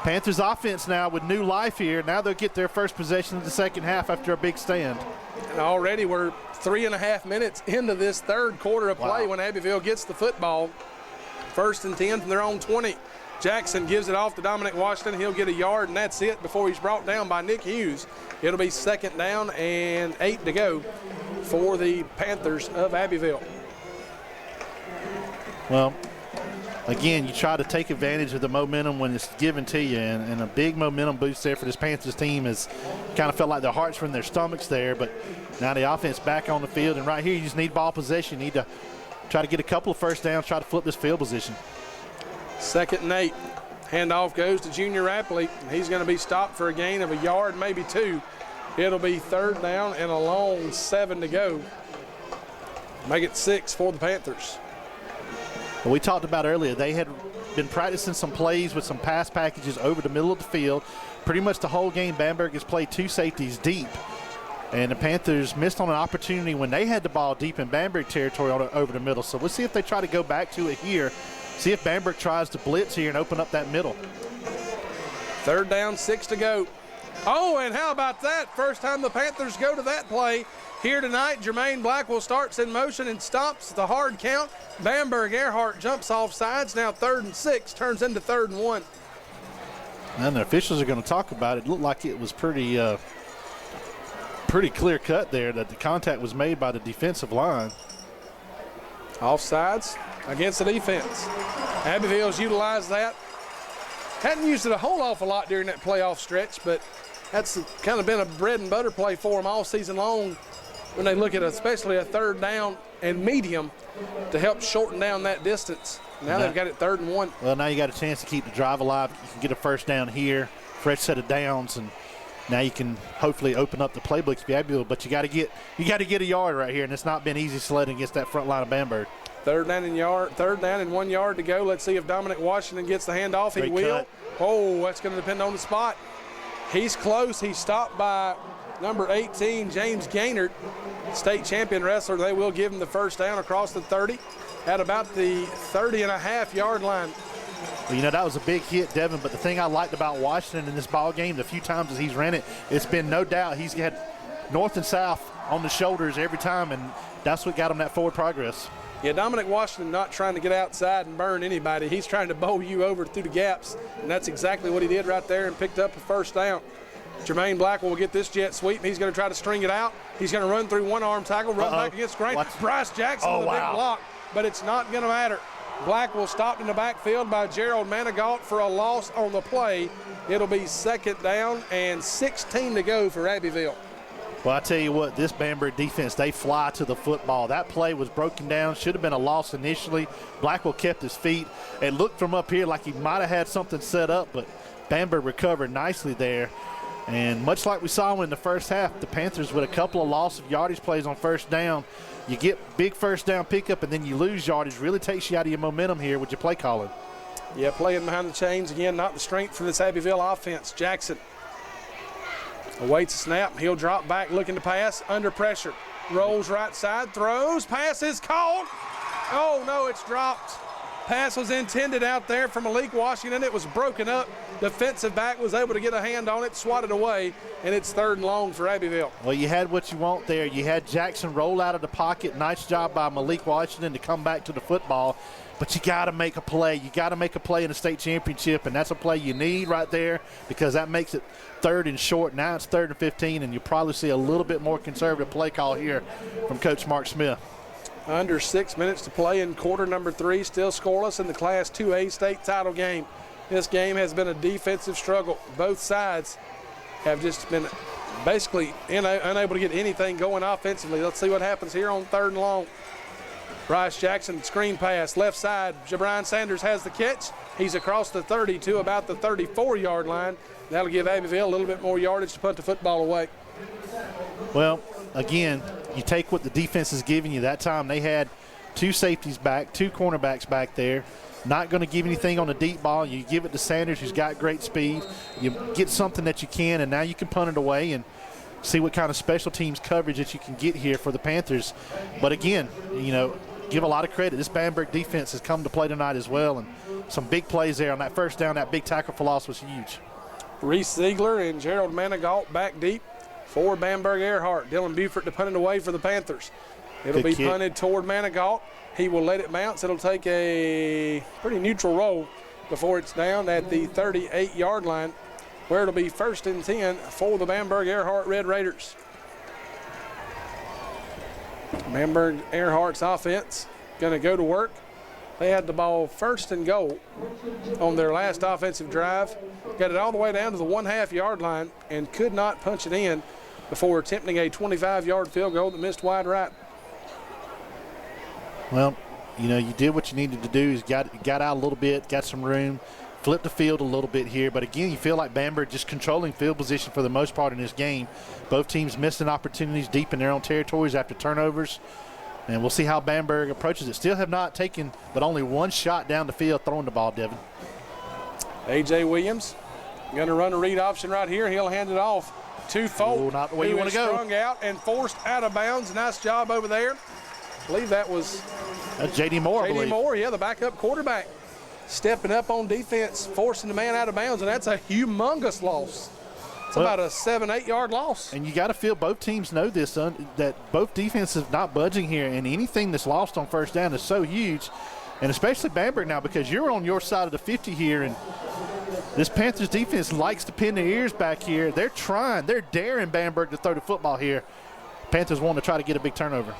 S2: Panthers offense now with new life here. Now they'll get their first possession of the second half after a big stand.
S1: And already we're 3.5 minutes into this third quarter of play when Abbeville gets the football. First and 10 from their own 20. Jackson gives it off to Dominic Washington. He'll get a yard, and that's it before he's brought down by Nick Hughes. It'll be second down and 8 to go for the Panthers of Abbeville.
S2: Well, again, you try to take advantage of the momentum when it's given to you, and a big momentum boost there for this Panthers team has kind of felt like their hearts were in their stomachs there, but now the offense back on the field, and right here you just need ball possession. You need to try to get a couple of first downs, try to flip this field position.
S1: Second and 8. Handoff goes to Junior Rapley. He's going to be stopped for a gain of a yard, maybe 2. It'll be third down and a long 7 to go. Make it 6 for the Panthers.
S2: Well, we talked about earlier, they had been practicing some plays with some pass packages over the middle of the field. Pretty much the whole game, Bamberg has played 2 safeties deep. And the Panthers missed on an opportunity when they had the ball deep in Bamberg territory over the middle. So we'll see if they try to go back to it here. See if Bamberg tries to blitz here and open up that middle.
S1: 3rd down, 6 to go. Oh, and how about that? First time the Panthers go to that play here tonight. Jermaine Blackwell starts in motion and stops the hard count. Bamber-Ehrhardt jumps off sides. Now 3rd and 6, turns into 3rd and 1.
S2: And the officials are going to talk about it. It looked like it was pretty clear cut there that the contact was made by the defensive line.
S1: Offsides against the defense. Abbeville's utilized that. Hadn't used it a whole awful lot during that playoff stretch, but that's kind of been a bread and butter play for them all season long when they look at especially a 3rd down and medium to help shorten down that distance. Now they've got it 3rd and 1.
S2: Well, now you got a chance to keep the drive alive. You can get a 1st down here, fresh set of downs, and now you can hopefully open up the playbooks for Abbeville. But you got to get a yard right here, and it's not been easy sledding against that front line of Bamberg.
S1: 3rd down and 1 yard to go. Let's see if Dominic Washington gets the handoff. He will.
S2: Cut.
S1: Oh, that's going to depend on the spot. He's close. He's stopped by number 18, James Gaynard, state champion wrestler. They will give him the 1st down across the 30 at about the 30.5-yard line.
S2: Well, you know, that was a big hit, Devin, but the thing I liked about Washington in this ball game, the few times that he's ran it, it's been no doubt he's had north and south on the shoulders every time, and that's what got him that forward progress.
S1: Yeah, Dominic Washington not trying to get outside and burn anybody. He's trying to bowl you over through the gaps, and that's exactly what he did right there and picked up a 1st down. Jermaine Blackwell will get this jet sweep. He's going to try to string it out. He's going to run through one arm tackle, run back against Grant. Bryce Jackson with a big block, but it's not going to matter. Blackwell stopped in the backfield by Gerald Manigault for a loss on the play. It'll be 2nd down and 16 to go for Abbeville.
S2: Well, I tell you what, this Bamberg defense, they fly to the football. That play was broken down, should have been a loss initially. Blackwell kept his feet. It looked from up here like he might have had something set up, but Bamberg recovered nicely there. And much like we saw in the first half, the Panthers with a couple of loss of yardage plays on 1st down, you get big 1st down pickup and then you lose yardage. Really takes you out of your momentum here with your play calling.
S1: Yeah, playing behind the chains again, not the strength for this Abbeville offense. Jackson awaits a snap. He'll drop back looking to pass under pressure. Rolls right side, throws, pass is caught. Oh no, it's dropped. Pass was intended out there for Malik Washington. It was broken up. Defensive back was able to get a hand on it, swatted away, and it's 3rd and long for Abbeville.
S2: Well, you had what you want there. You had Jackson roll out of the pocket. Nice job by Malik Washington to come back to the football. But you got to make a play. You got to make a play in the state championship, and that's a play you need right there because that makes it 3rd and short. Now it's 3rd and 15, and you'll probably see a little bit more conservative play call here from Coach Mark Smith.
S1: Under 6 minutes to play in quarter number 3, still scoreless in the Class 2A state title game. This game has been a defensive struggle. Both sides have just been basically unable to get anything going offensively. Let's see what happens here on 3rd and long. Bryce Jackson, screen pass, left side. Jabrian Sanders has the catch. He's across the 30 to about the 34-yard line. That'll give Abbeville a little bit more yardage to put the football away.
S2: Well, again, you take what the defense is giving you. That time they had 2 safeties back, 2 cornerbacks back there. Not going to give anything on the deep ball. You give it to Sanders, who's got great speed. You get something that you can, and now you can punt it away and see what kind of special teams coverage that you can get here for the Panthers. But again, you know, give a lot of credit. This Bamberg defense has come to play tonight as well, and some big plays there on that 1st down. That big tackle for loss was huge.
S1: Reese Ziegler and Gerald Manigault back deep for Bamber-Ehrhardt. Dylan Buford to punt it away for the Panthers. It'll be punted toward Manigault. He will let it bounce. It'll take a pretty neutral roll before it's down at the 38-yard line, where it'll be 1st and 10 for the Bamber-Ehrhardt Red Raiders. Bamber-Ehrhardt's offense going to go to work. They had the ball 1st and goal on their last offensive drive. Got it all the way down to the 1.5-yard line and could not punch it in before attempting a 25-yard field goal that missed wide right.
S2: Well, you know, you did what you needed to do. You got out a little bit, got some room, flipped the field a little bit here. But again, you feel like Bamberg just controlling field position for the most part in this game. Both teams missing opportunities deep in their own territories after turnovers. And we'll see how Bamberg approaches it. Still have not taken but only 1 shot down the field throwing the ball, A.J.
S1: Williams going to run a read option right here. He'll hand it off to Folk,
S2: not the way you
S1: who
S2: want
S1: is
S2: to go.
S1: strung out and forced out of bounds. Nice job over there. I believe that was
S2: That's J.D. Moore, I
S1: J.D.
S2: believe.
S1: Moore, yeah, the backup quarterback, stepping up on defense, forcing the man out of bounds, and that's a humongous loss. It's about a 7-8 yard loss.
S2: And you got to feel both teams know this, that both defenses not budging here, and anything that's lost on first down is so huge, and especially Bamber now, because you're on your side of the 50 here, and this Panthers defense likes to pin their ears back here. They're daring Bamber to throw the football here. Panthers want to try to get a big turnover.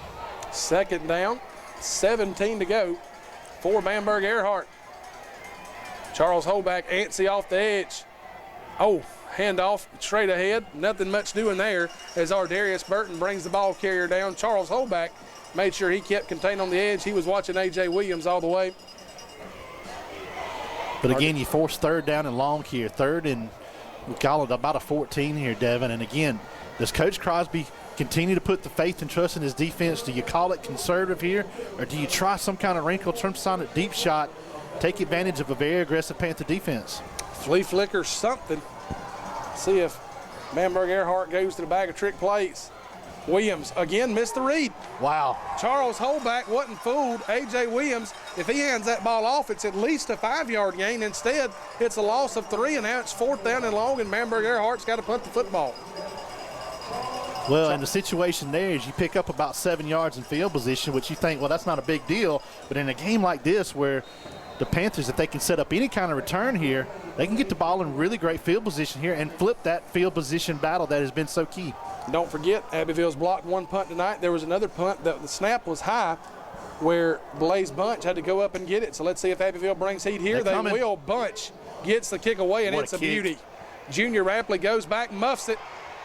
S1: Second down, 17 to go for Bamber-Ehrhardt. Charles Holback, antsy off the edge. Oh, handoff straight ahead. Nothing much doing there as Ardarius Burton brings the ball carrier down. Charles Holback made sure he kept contained on the edge. He was watching A.J. Williams all the way.
S2: But again, you force third down and long here. Third and we call it about a 14 here, Devin. And again, does Coach Crosby continue to put the faith and trust in his defense? Do you call it conservative here, or do you try some kind of wrinkle, turn on a deep shot, take advantage of a very aggressive Panther defense?
S1: Flea flicker something. See if Bamber-Ehrhardt goes to the bag of trick plays. Williams again missed the read.
S2: Wow.
S1: Charles Holback wasn't fooled. A.J. Williams, if he hands that ball off, it's at least a 5-yard gain. Instead, it's a loss of 3, and now it's 4th down and long, and Bamber-Ehrhardt's got to punt the football.
S2: Well, and the situation there is you pick up about 7 yards in field position, which you think, well, that's not a big deal. But in a game like this where the Panthers, if they can set up any kind of return here, they can get the ball in really great field position here and flip that field position battle that has been so key.
S1: Don't forget, Abbeville's blocked one punt tonight. There was another punt that the snap was high where Blaze Bunch had to go up and get it. So let's see if Abbeville brings heat here. They will. Bunch gets the kick away, and it's a beauty. Junior Rapley goes back, muffs it,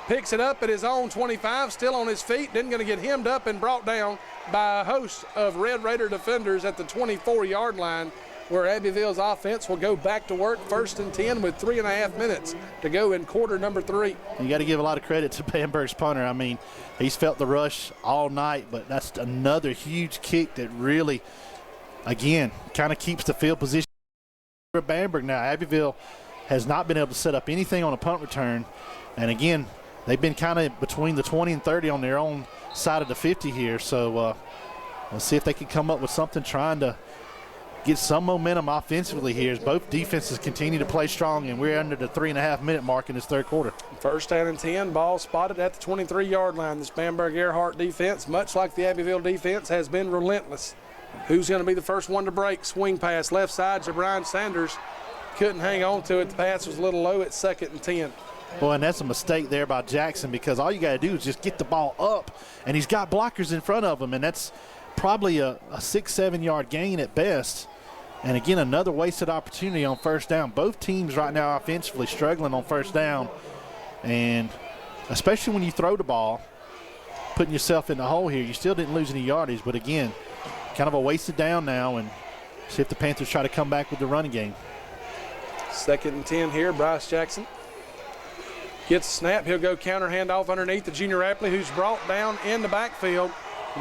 S1: picks it up at his own 25, still on his feet, then going to get hemmed up and brought down by a host of Red Raider defenders at the 24-yard line, where Abbeville's offense will go back to work, 1st and 10 with 3.5 minutes to go in quarter number 3.
S2: You got to give a lot of credit to Bamberg's punter. I mean, he's felt the rush all night, but that's another huge kick that really, again, kind of keeps the field position for Bamberg. Now, Abbeville has not been able to set up anything on a punt return, and again, they've been kind of between the 20 and 30 on their own side of the 50 here, so let's see if they can come up with something trying to get some momentum offensively here as both defenses continue to play strong, and we're under the 3.5-minute mark in this third quarter. 1st
S1: down and 10, ball spotted at the 23-yard line. This Bamber-Ehrhardt defense, much like the Abbeville defense, has been relentless. Who's going to be the first one to break? Swing pass left side, Jabrian Sanders couldn't hang on to it. The pass was a little low at 2nd and 10.
S2: Boy, and that's a mistake there by Jackson, because all you got to do is just get the ball up, and he's got blockers in front of him, and that's probably a 6-7 yard gain at best. And again, another wasted opportunity on 1st down. Both teams right now offensively struggling on 1st down, and especially when you throw the ball, putting yourself in the hole here. You still didn't lose any yardage, but again, kind of a wasted down now, and see if the Panthers try to come back with the running game.
S1: 2nd and 10 here, Bryce Jackson gets a snap. He'll go counter handoff underneath the Junior Rapley, who's brought down in the backfield.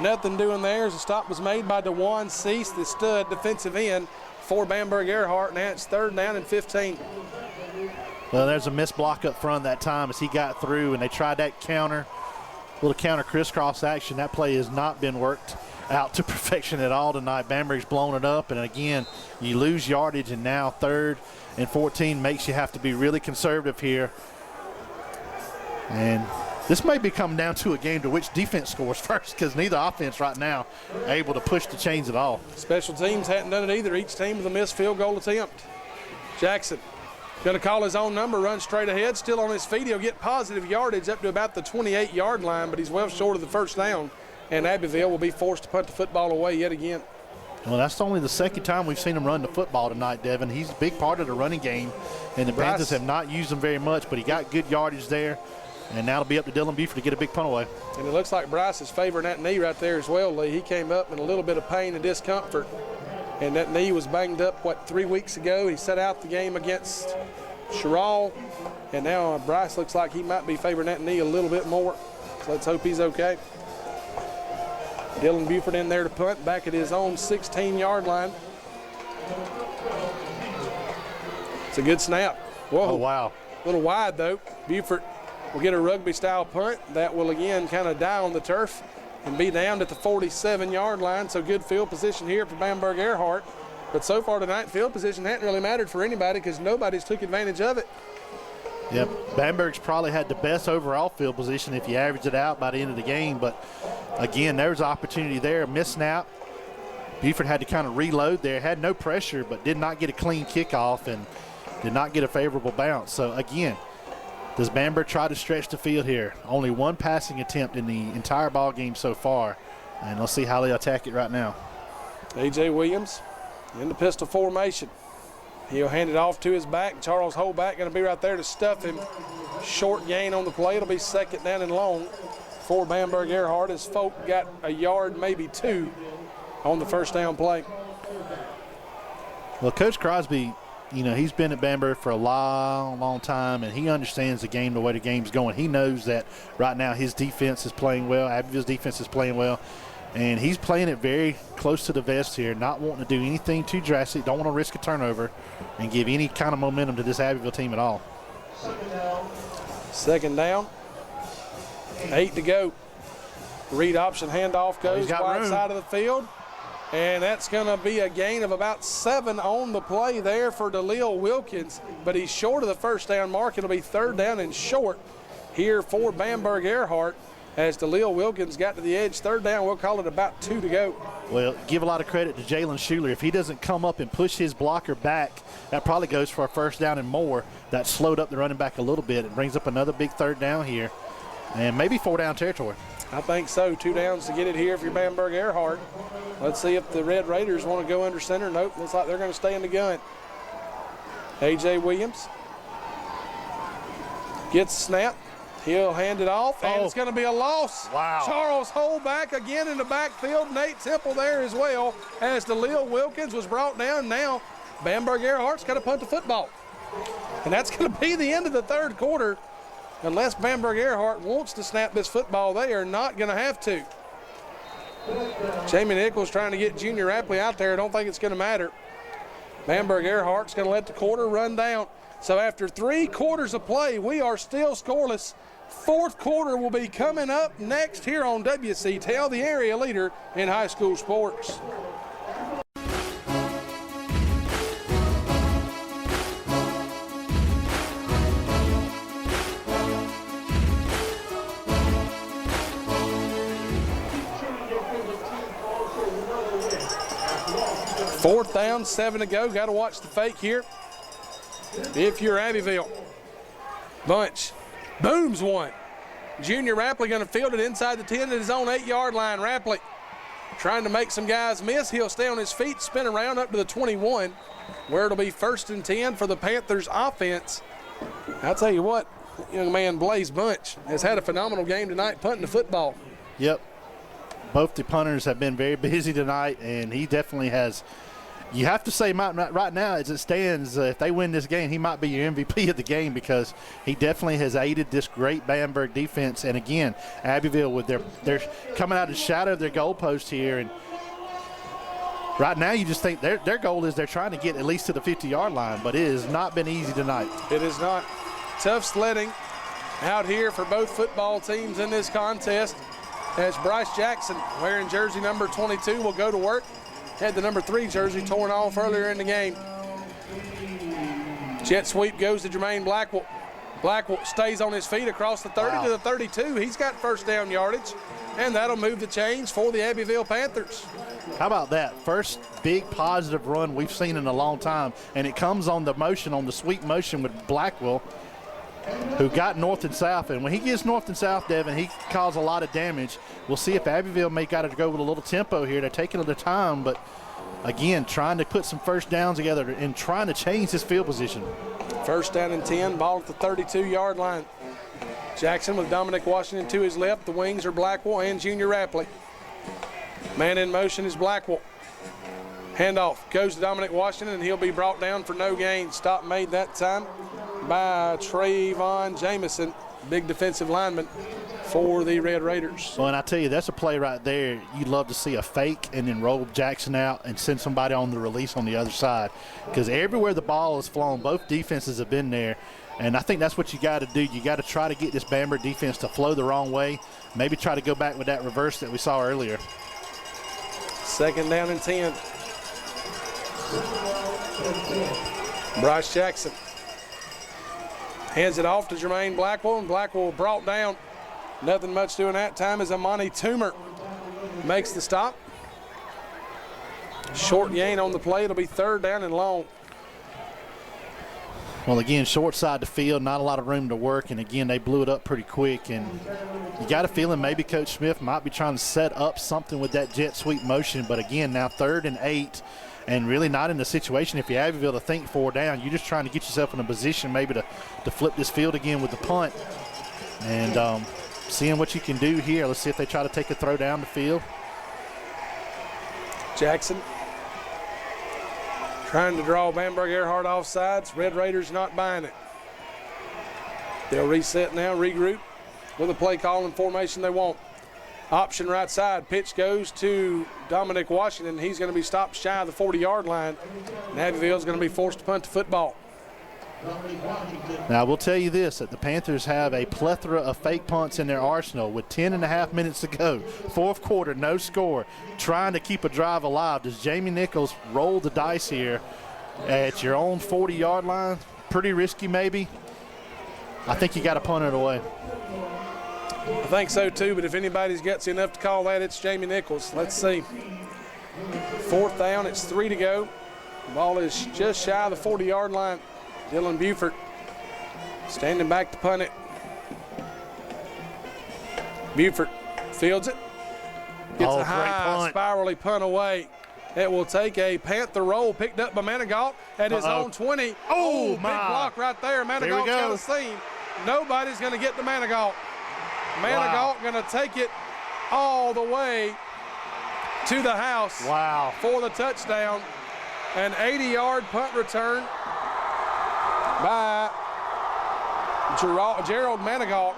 S1: Nothing doing there as the stop was made by DeJuan Cease, the stud defensive end for Bamber-Ehrhardt. Now it's 3rd down and 15.
S2: Well, there's a missed block up front that time as he got through, and they tried that little counter crisscross action. That play has not been worked out to perfection at all tonight. Bamberg's blown it up, and again, you lose yardage, and now 3rd and 14 makes you have to be really conservative here. And this may be coming down to a game to which defense scores first, because neither offense right now able to push the chains at all.
S1: Special teams hadn't done it either. Each team with a missed field goal attempt. Jackson going to call his own number, run straight ahead, still on his feet. He'll get positive yardage up to about the 28-yard line, but he's well short of the 1st down, and Abbeville will be forced to punt the football away yet again.
S2: Well, that's only the 2nd time we've seen him run the football tonight, Devin. He's a big part of the running game, and the Panthers have not used him very much, but he got good yardage there. And now it'll be up to Dylan Buford to get a big punt away.
S1: And it looks like Bryce is favoring that knee right there as well, Lee. He came up in a little bit of pain and discomfort. And that knee was banged up, 3 weeks ago. He set out the game against Sherrall. And now Bryce looks like he might be favoring that knee a little bit more. So let's hope he's okay. Dylan Buford in there to punt, back at his own 16-yard line. It's a good snap. Whoa.
S2: Oh, wow.
S1: A little wide, though. Buford will get a rugby-style punt. That will, again, kind of die on the turf and be down at the 47-yard line. So good field position here for Bamber-Ehrhardt. But so far tonight, field position hasn't really mattered for anybody because nobody's took advantage of it.
S2: Yep, Bamberg's probably had the best overall field position if you average it out by the end of the game. But, again, there's opportunity there. Missed snap. Buford had to kind of reload there. Had no pressure, but did not get a clean kickoff and did not get a favorable bounce. So, again, does Bamber try to stretch the field here? Only one passing attempt in the entire ball game so far. And let's see how they attack it right now.
S1: A.J. Williams in the pistol formation. He'll hand it off to his back. Charles Holback going to be right there to stuff him. Short gain on the play. It'll be second down and long for Bamber-Ehrhardt as Folk got a yard, maybe two, on the first down play.
S2: Well, Coach Crosby, you know, he's been at Bamber for a long time, and he understands the game, the way the game's going. He knows that right now his defense is playing well, Abbeville's defense is playing well, and he's playing it very close to the vest here, not wanting to do anything too drastic, don't want to risk a turnover and give any kind of momentum to this Abbeville team at all.
S1: Second down, 8 to go. Read option handoff goes wide side of the field. And that's going to be a gain of about 7 on the play there for DeLille Wilkins. But he's short of the first down mark. It'll be third down and short here for Bamber-Ehrhardt as DeLille Wilkins got to the edge. Third down, we'll call it about 2 to go.
S2: Well, give a lot of credit to Jalen Schuler. If he doesn't come up and push his blocker back, that probably goes for a first down and more. That slowed up the running back a little bit. It brings up another big third down here and maybe 4 down territory.
S1: I think so. 2 downs to get it here for Bamber-Ehrhardt. Let's see if the Red Raiders want to go under center. Nope, looks like they're going to stay in the gun. A.J. Williams gets the snap. He'll hand it off, and it's going to be a loss.
S2: Wow.
S1: Charles Holback again in the backfield. Nate Temple there as well as DeLille Wilkins was brought down. Now Bamber-Ehrhardt's got to punt the football. And that's going to be the end of the third quarter. Unless Bamber-Ehrhardt wants to snap this football, they are not going to have to. Jamie Nichols trying to get Junior Rapley out there. I don't think it's going to matter. Bamber-Ehrhardt's going to let the quarter run down. So after 3 quarters of play, we are still scoreless. Fourth quarter will be coming up next here on WCTL, the area leader in high school sports. Fourth down, 7 to go. Got to watch the fake here. If you're Abbeville. Bunch. Booms one. Junior Rapley going to field it inside the 10 at his own 8-yard line. Rapley trying to make some guys miss. He'll stay on his feet, spin around up to the 21, where it'll be 1st and 10 for the Panthers offense. I'll tell you what, young man Blaze Bunch has had a phenomenal game tonight punting the football.
S2: Yep. Both the punters have been very busy tonight, and he definitely has. You have to say right now, as it stands, if they win this game, he might be your MVP of the game because he definitely has aided this great Bamberg defense. And again, Abbeville with they're coming out of the shadow of their goalpost here, and right now you just think their goal is they're trying to get at least to the 50-yard line, but it has not been easy tonight.
S1: It is not. Tough sledding out here for both football teams in this contest as Bryce Jackson, wearing jersey number 22, will go to work. Had the number 3 jersey torn off earlier in the game. Jet sweep goes to Jermaine Blackwell. Blackwell stays on his feet across the 30 to the 32. He's got first down yardage, and that'll move the chains for the Abbeville Panthers.
S2: How about that? First big positive run we've seen in a long time, and it comes on the motion, on the sweep motion with Blackwell, who got north and south. And when he gets north and south, Devin, he caused a lot of damage. We'll see if Abbeville may got to go with a little tempo here. They're taking their time, but again, trying to put some first downs together and trying to change his field position.
S1: First down and 10, ball at the 32-yard line. Jackson with Dominic Washington to his left. The wings are Blackwell and Junior Rapley. Man in motion is Blackwell. Handoff goes to Dominic Washington, and he'll be brought down for no gain. Stop made that time by Trayvon Jamison, big defensive lineman for the Red Raiders.
S2: Well, and I tell you, that's a play right there. You'd love to see a fake and then roll Jackson out and send somebody on the release on the other side, because everywhere the ball is flown, both defenses have been there. And I think that's what you got to do. You got to try to get this Bamber defense to flow the wrong way. Maybe try to go back with that reverse that we saw earlier.
S1: 2nd down and 10. Bryce Jackson hands it off to Jermaine Blackwell, and Blackwell brought down. Nothing much doing that time as Amani Toomer makes the stop. Short gain on the play. It'll be 3rd down and long.
S2: Well, again, short side the field, not a lot of room to work, and again, they blew it up pretty quick. And you got a feeling maybe Coach Smith might be trying to set up something with that jet sweep motion. But again, now 3rd and 8, and really not in the situation if you're Abbeville to think 4 down. You're just trying to get yourself in a position maybe to flip this field again with the punt. And seeing what you can do here. Let's see if they try to take a throw down the field.
S1: Jackson trying to draw Bamber-Ehrhardt off sides. Red Raiders not buying it. They'll reset now, regroup with a play call and formation they want. Option right side. Pitch goes to Dominic Washington. He's going to be stopped shy of the 40-yard line. And Abbeville's going to be forced to punt the football.
S2: Now, I will tell you this, that the Panthers have a plethora of fake punts in their arsenal with 10.5 minutes to go. 4th quarter, no score, trying to keep a drive alive. Does Jamie Nichols roll the dice here at your own 40-yard line? Pretty risky maybe. I think you got to punt it away.
S1: I think so too, but if anybody's gutsy enough to call that, it's Jamie Nichols. Let's see. 4th down, it's 3 to go. Ball is just shy of the 40-yard line. Dylan Buford standing back to punt it. Buford fields it. Gets a high spirally punt away. It will take a Panther roll picked up by Manigault at his own 20. Oh, big block right there. Manigault's got a seam. Nobody's going to get to Manigault. Manigault going to take it all the way to the house for the touchdown. An 80-yard punt return by Gerald Manigault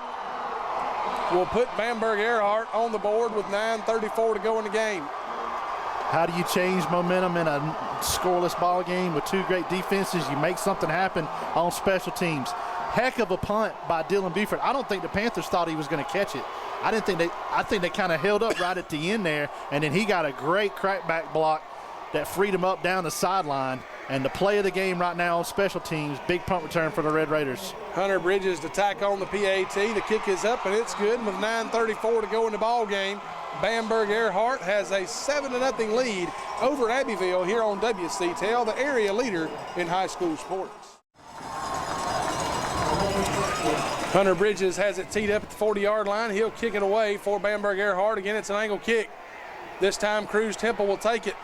S1: will put Bamber-Ehrhardt on the board with 9:34 to go in the game.
S2: How do you change momentum in a scoreless ball game with 2 great defenses? You make something happen on special teams. Heck of a punt by Dylan Buford. I don't think the Panthers thought he was going to catch it. I think they kind of held up right at the end there, and then he got a great crackback block that freed him up down the sideline. And the play of the game right now on special teams, big punt return for the Red Raiders.
S1: Hunter Bridges to tack on the PAT. The kick is up, and it's good. With 9:34 to go in the ball game, Bamber-Ehrhardt has a 7-0 lead over Abbeville here on WCTL, the area leader in high school sports. Hunter Bridges has it teed up at the 40-yard line. He'll kick it away for Bamber-Ehrhardt. Again, it's an angle kick. This time Cruz Temple will take it.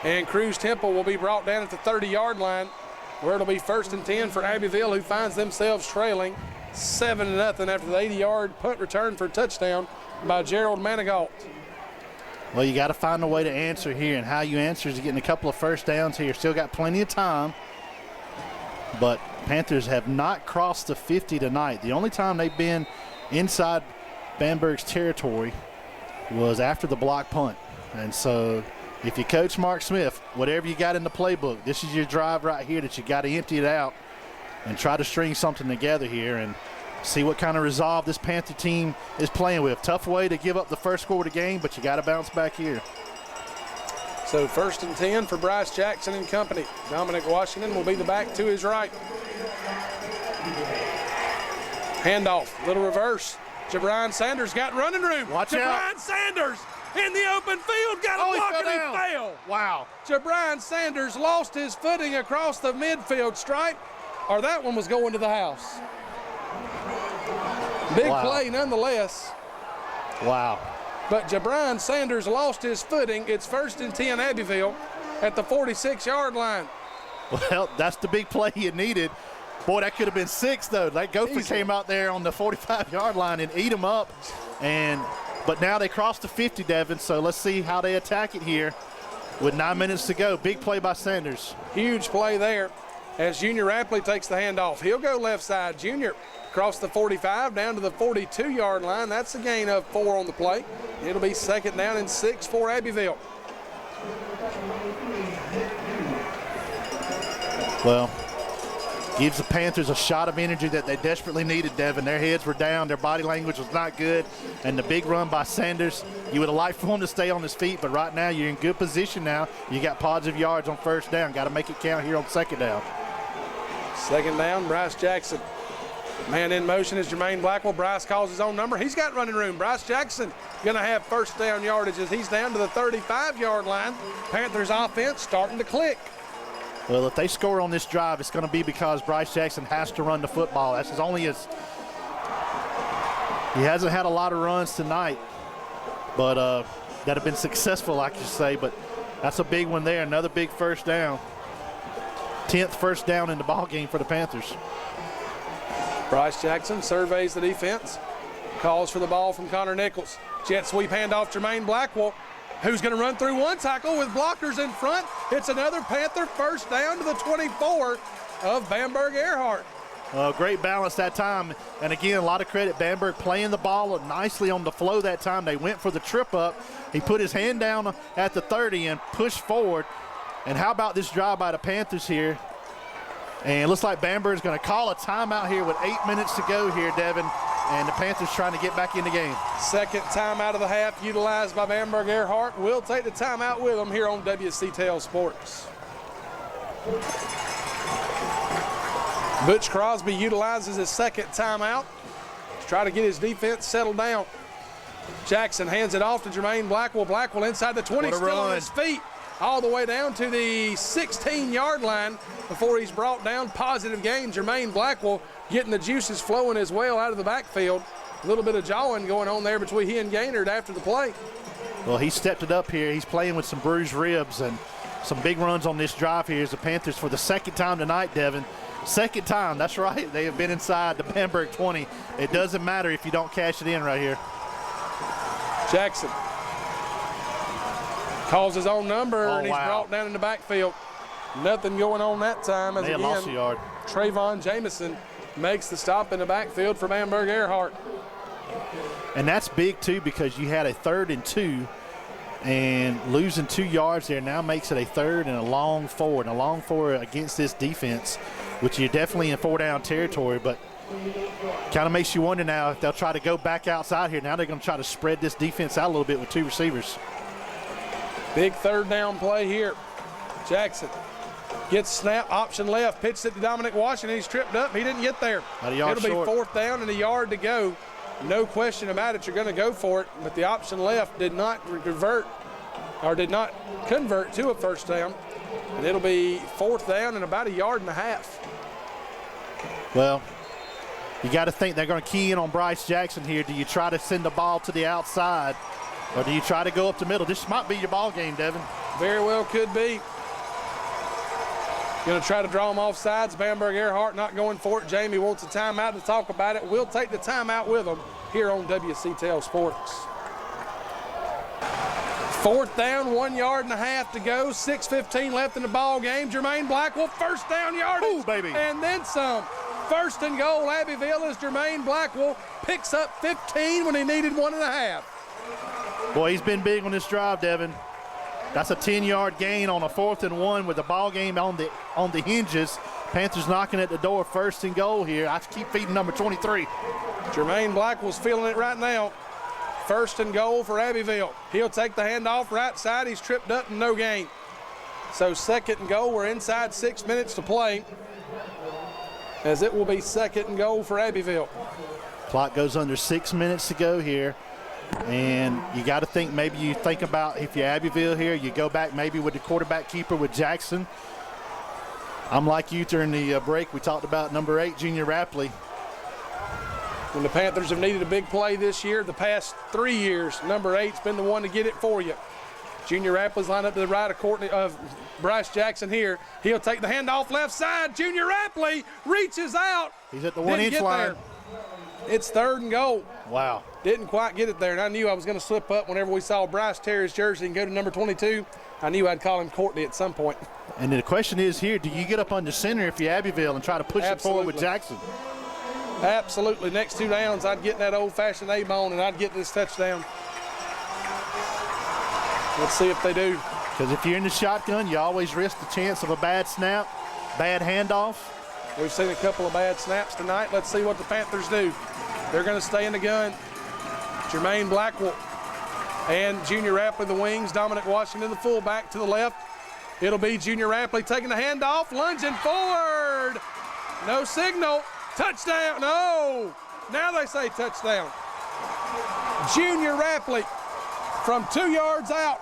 S1: And Cruz Temple will be brought down at the 30-yard line, where it'll be 1st and 10 for Abbeville, who finds themselves trailing 7-0 after the 80-yard punt return for a touchdown by Gerald Manigault.
S2: Well, you got to find a way to answer here, and how you answer is getting a couple of 1st downs here. Still got plenty of time, but Panthers have not crossed the 50 tonight. The only time they've been inside Bamberg's territory was after the block punt. And so if you coach Mark Smith, whatever you got in the playbook, this is your drive right here that you got to empty it out and try to string something together here and see what kind of resolve this Panther team is playing with. Tough way to give up the 1st score of the game, but you got to bounce back here.
S1: So 1st and 10 for Bryce Jackson and company. Dominic Washington will be the back to his right. Handoff, little reverse. Jabron Sanders got running room.
S2: Watch out.
S1: Jabron Sanders in the open field, got a block and he fell.
S2: Wow.
S1: Jabron Sanders lost his footing across the midfield stripe, or that one was going to the house. Big play nonetheless.
S2: Wow.
S1: But Jabron Sanders lost his footing. It's 1st and 10 Abbeville at the 46-yard line.
S2: Well, that's the big play you needed. Boy, that could have been 6, though. That gopher came out there on the 45-yard line and ate him up. But now they crossed the 50, Devin, so let's see how they attack it here with 9 minutes to go. Big play by Sanders.
S1: Huge play there as Junior Rapley takes the handoff. He'll go left side. Junior across the 45 down to the 42-yard line. That's a gain of 4 on the play. It'll be 2nd down and 6 for Abbeville.
S2: Well, Gives the Panthers a shot of energy that they desperately needed, Devin. Their heads were down. Their body language was not good. And the big run by Sanders, you would have liked for him to stay on his feet, but right now you're in good position now. You got positive yards on first down. Got to make it count here on second down.
S1: Second down, Bryce Jackson. Man in motion is Jermaine Blackwell. Bryce calls his own number. He's got running room. Bryce Jackson going to have first down yardage as he's down to the 35-yard line. Panthers offense starting to click.
S2: Well, if they score on this drive, it's going to be because Bryce Jackson has to run the football. That's he hasn't had a lot of runs tonight, but that have been successful, I should say. But that's a big one there. Another big first down. 10th first down in the ball game for the Panthers.
S1: Bryce Jackson surveys the defense, calls for the ball from Connor Nichols. Jet sweep handoff Jermaine Blackwell, who's going to run through one tackle with blockers in front. It's another Panther first down to the 24 of Bamber-Ehrhardt.
S2: Great balance that time. And again, a lot of credit. Bamberg playing the ball nicely on the flow that time. They went for the trip up. He put his hand down at the 30 and pushed forward. And how about this drive by the Panthers here? And it looks like Bamberg is going to call a timeout here with 8 minutes to go here, Devin. And the Panthers trying to get back in the game.
S1: Second timeout of the half utilized by Bamber-Ehrhardt. We'll take the timeout with them here on WCTL Sports. Butch Crosby utilizes his second timeout to try to get his defense settled down. Jackson hands it off to Jermaine Blackwell. Blackwell inside the 20, still on his feet, all the way down to the 16-yard line before he's brought down. Positive gain. Jermaine Blackwell getting the juices flowing as well out of the backfield. A little bit of jawing going on there between he and Gaynard after the play.
S2: Well, he stepped it up here. He's playing with some bruised ribs and some big runs on this drive here as the Panthers for the second time tonight, Devin. Second time, that's right. They have been inside the Bamberg 20. It doesn't matter if you don't cash it in right here.
S1: Jackson calls his own number, and he's
S2: wow.
S1: brought down in the backfield. Nothing going on that time as
S2: They
S1: again,
S2: lost a yard.
S1: Trayvon Jamison makes the stop in the backfield for Bamber-Ehrhardt.
S2: And that's big, too, because you had a 3rd and 2, and losing 2 yards there now makes it a 3rd and a long forward. A long forward against this defense, which you're definitely in 4-down territory, but kind of makes you wonder now if they'll try to go back outside here. Now they're going to try to spread this defense out a little bit with 2 receivers.
S1: Big third down play here. Jackson gets snap, option left, pitches it to Dominic Washington. He's tripped up. He didn't get there. It'll be 4th down and a yard to go. No question about it. You're going to go for it, but the option left did not convert to a first down. And it'll be 4th down and about a yard and a half.
S2: Well, you got to think they're going to key in on Bryce Jackson here. Do you try to send the ball to the outside, or do you try to go up the middle? This might be your ball game, Devin.
S1: Very well could be. Going to try to draw them off sides. Bamber-Ehrhardt not going for it. Jamie wants a timeout to talk about it. We'll take the timeout with them here on WCTL Sports. 4th down, 1 yard and a half to go. 6:15 left in the ball game. Jermaine Blackwell, first down yardage.
S2: Ooh, baby.
S1: And then some. 1st and goal, Abbeville, as Jermaine Blackwell picks up 15 when he needed 1.5.
S2: Boy, he's been big on this drive, Devin. That's a 10-yard gain on a 4th and 1 with the ball game on the hinges. Panthers knocking at the door, 1st and goal here. I keep feeding number 23.
S1: Jermaine Blackwell's feeling it right now. 1st and goal for Abbeville. He'll take the handoff right side. He's tripped up and no gain. So 2nd and goal. We're inside 6 minutes to play, as it will be 2nd and goal for Abbeville.
S2: Clock goes under 6 minutes to go here. And you got to think, maybe you think about if you're Abbeville here, you go back maybe with the quarterback keeper with Jackson. I'm like you during the break. We talked about number 8, Junior Rapley.
S1: When the Panthers have needed a big play this year, the past 3 years, number 8's been the one to get it for you. Junior Rapley's lined up to the right of Bryce Jackson here. He'll take the handoff left side. Junior Rapley reaches out.
S2: He's at the 1-inch line.
S1: It's 3rd and goal.
S2: Wow.
S1: Didn't quite get it there, and I knew I was going to slip up whenever we saw Bryce tear his jersey and go to number 22. I knew I'd call him Courtney at some point.
S2: And the question is here, do you get up under center if you're Abbeville and try to push it forward with Jackson?
S1: Absolutely. Next 2 downs, I'd get that old-fashioned A-bone, and I'd get this touchdown. Let's see if they do.
S2: Because if you're in the shotgun, you always risk the chance of a bad snap, bad handoff.
S1: We've seen a couple of bad snaps tonight. Let's see what the Panthers do. They're going to stay in the gun. Jermaine Blackwell and Junior Rapley the wings. Dominic Washington the fullback to the left. It'll be Junior Rapley taking the handoff, lunging forward. No signal. Touchdown. No. Now they say touchdown. Junior Rapley from 2 yards out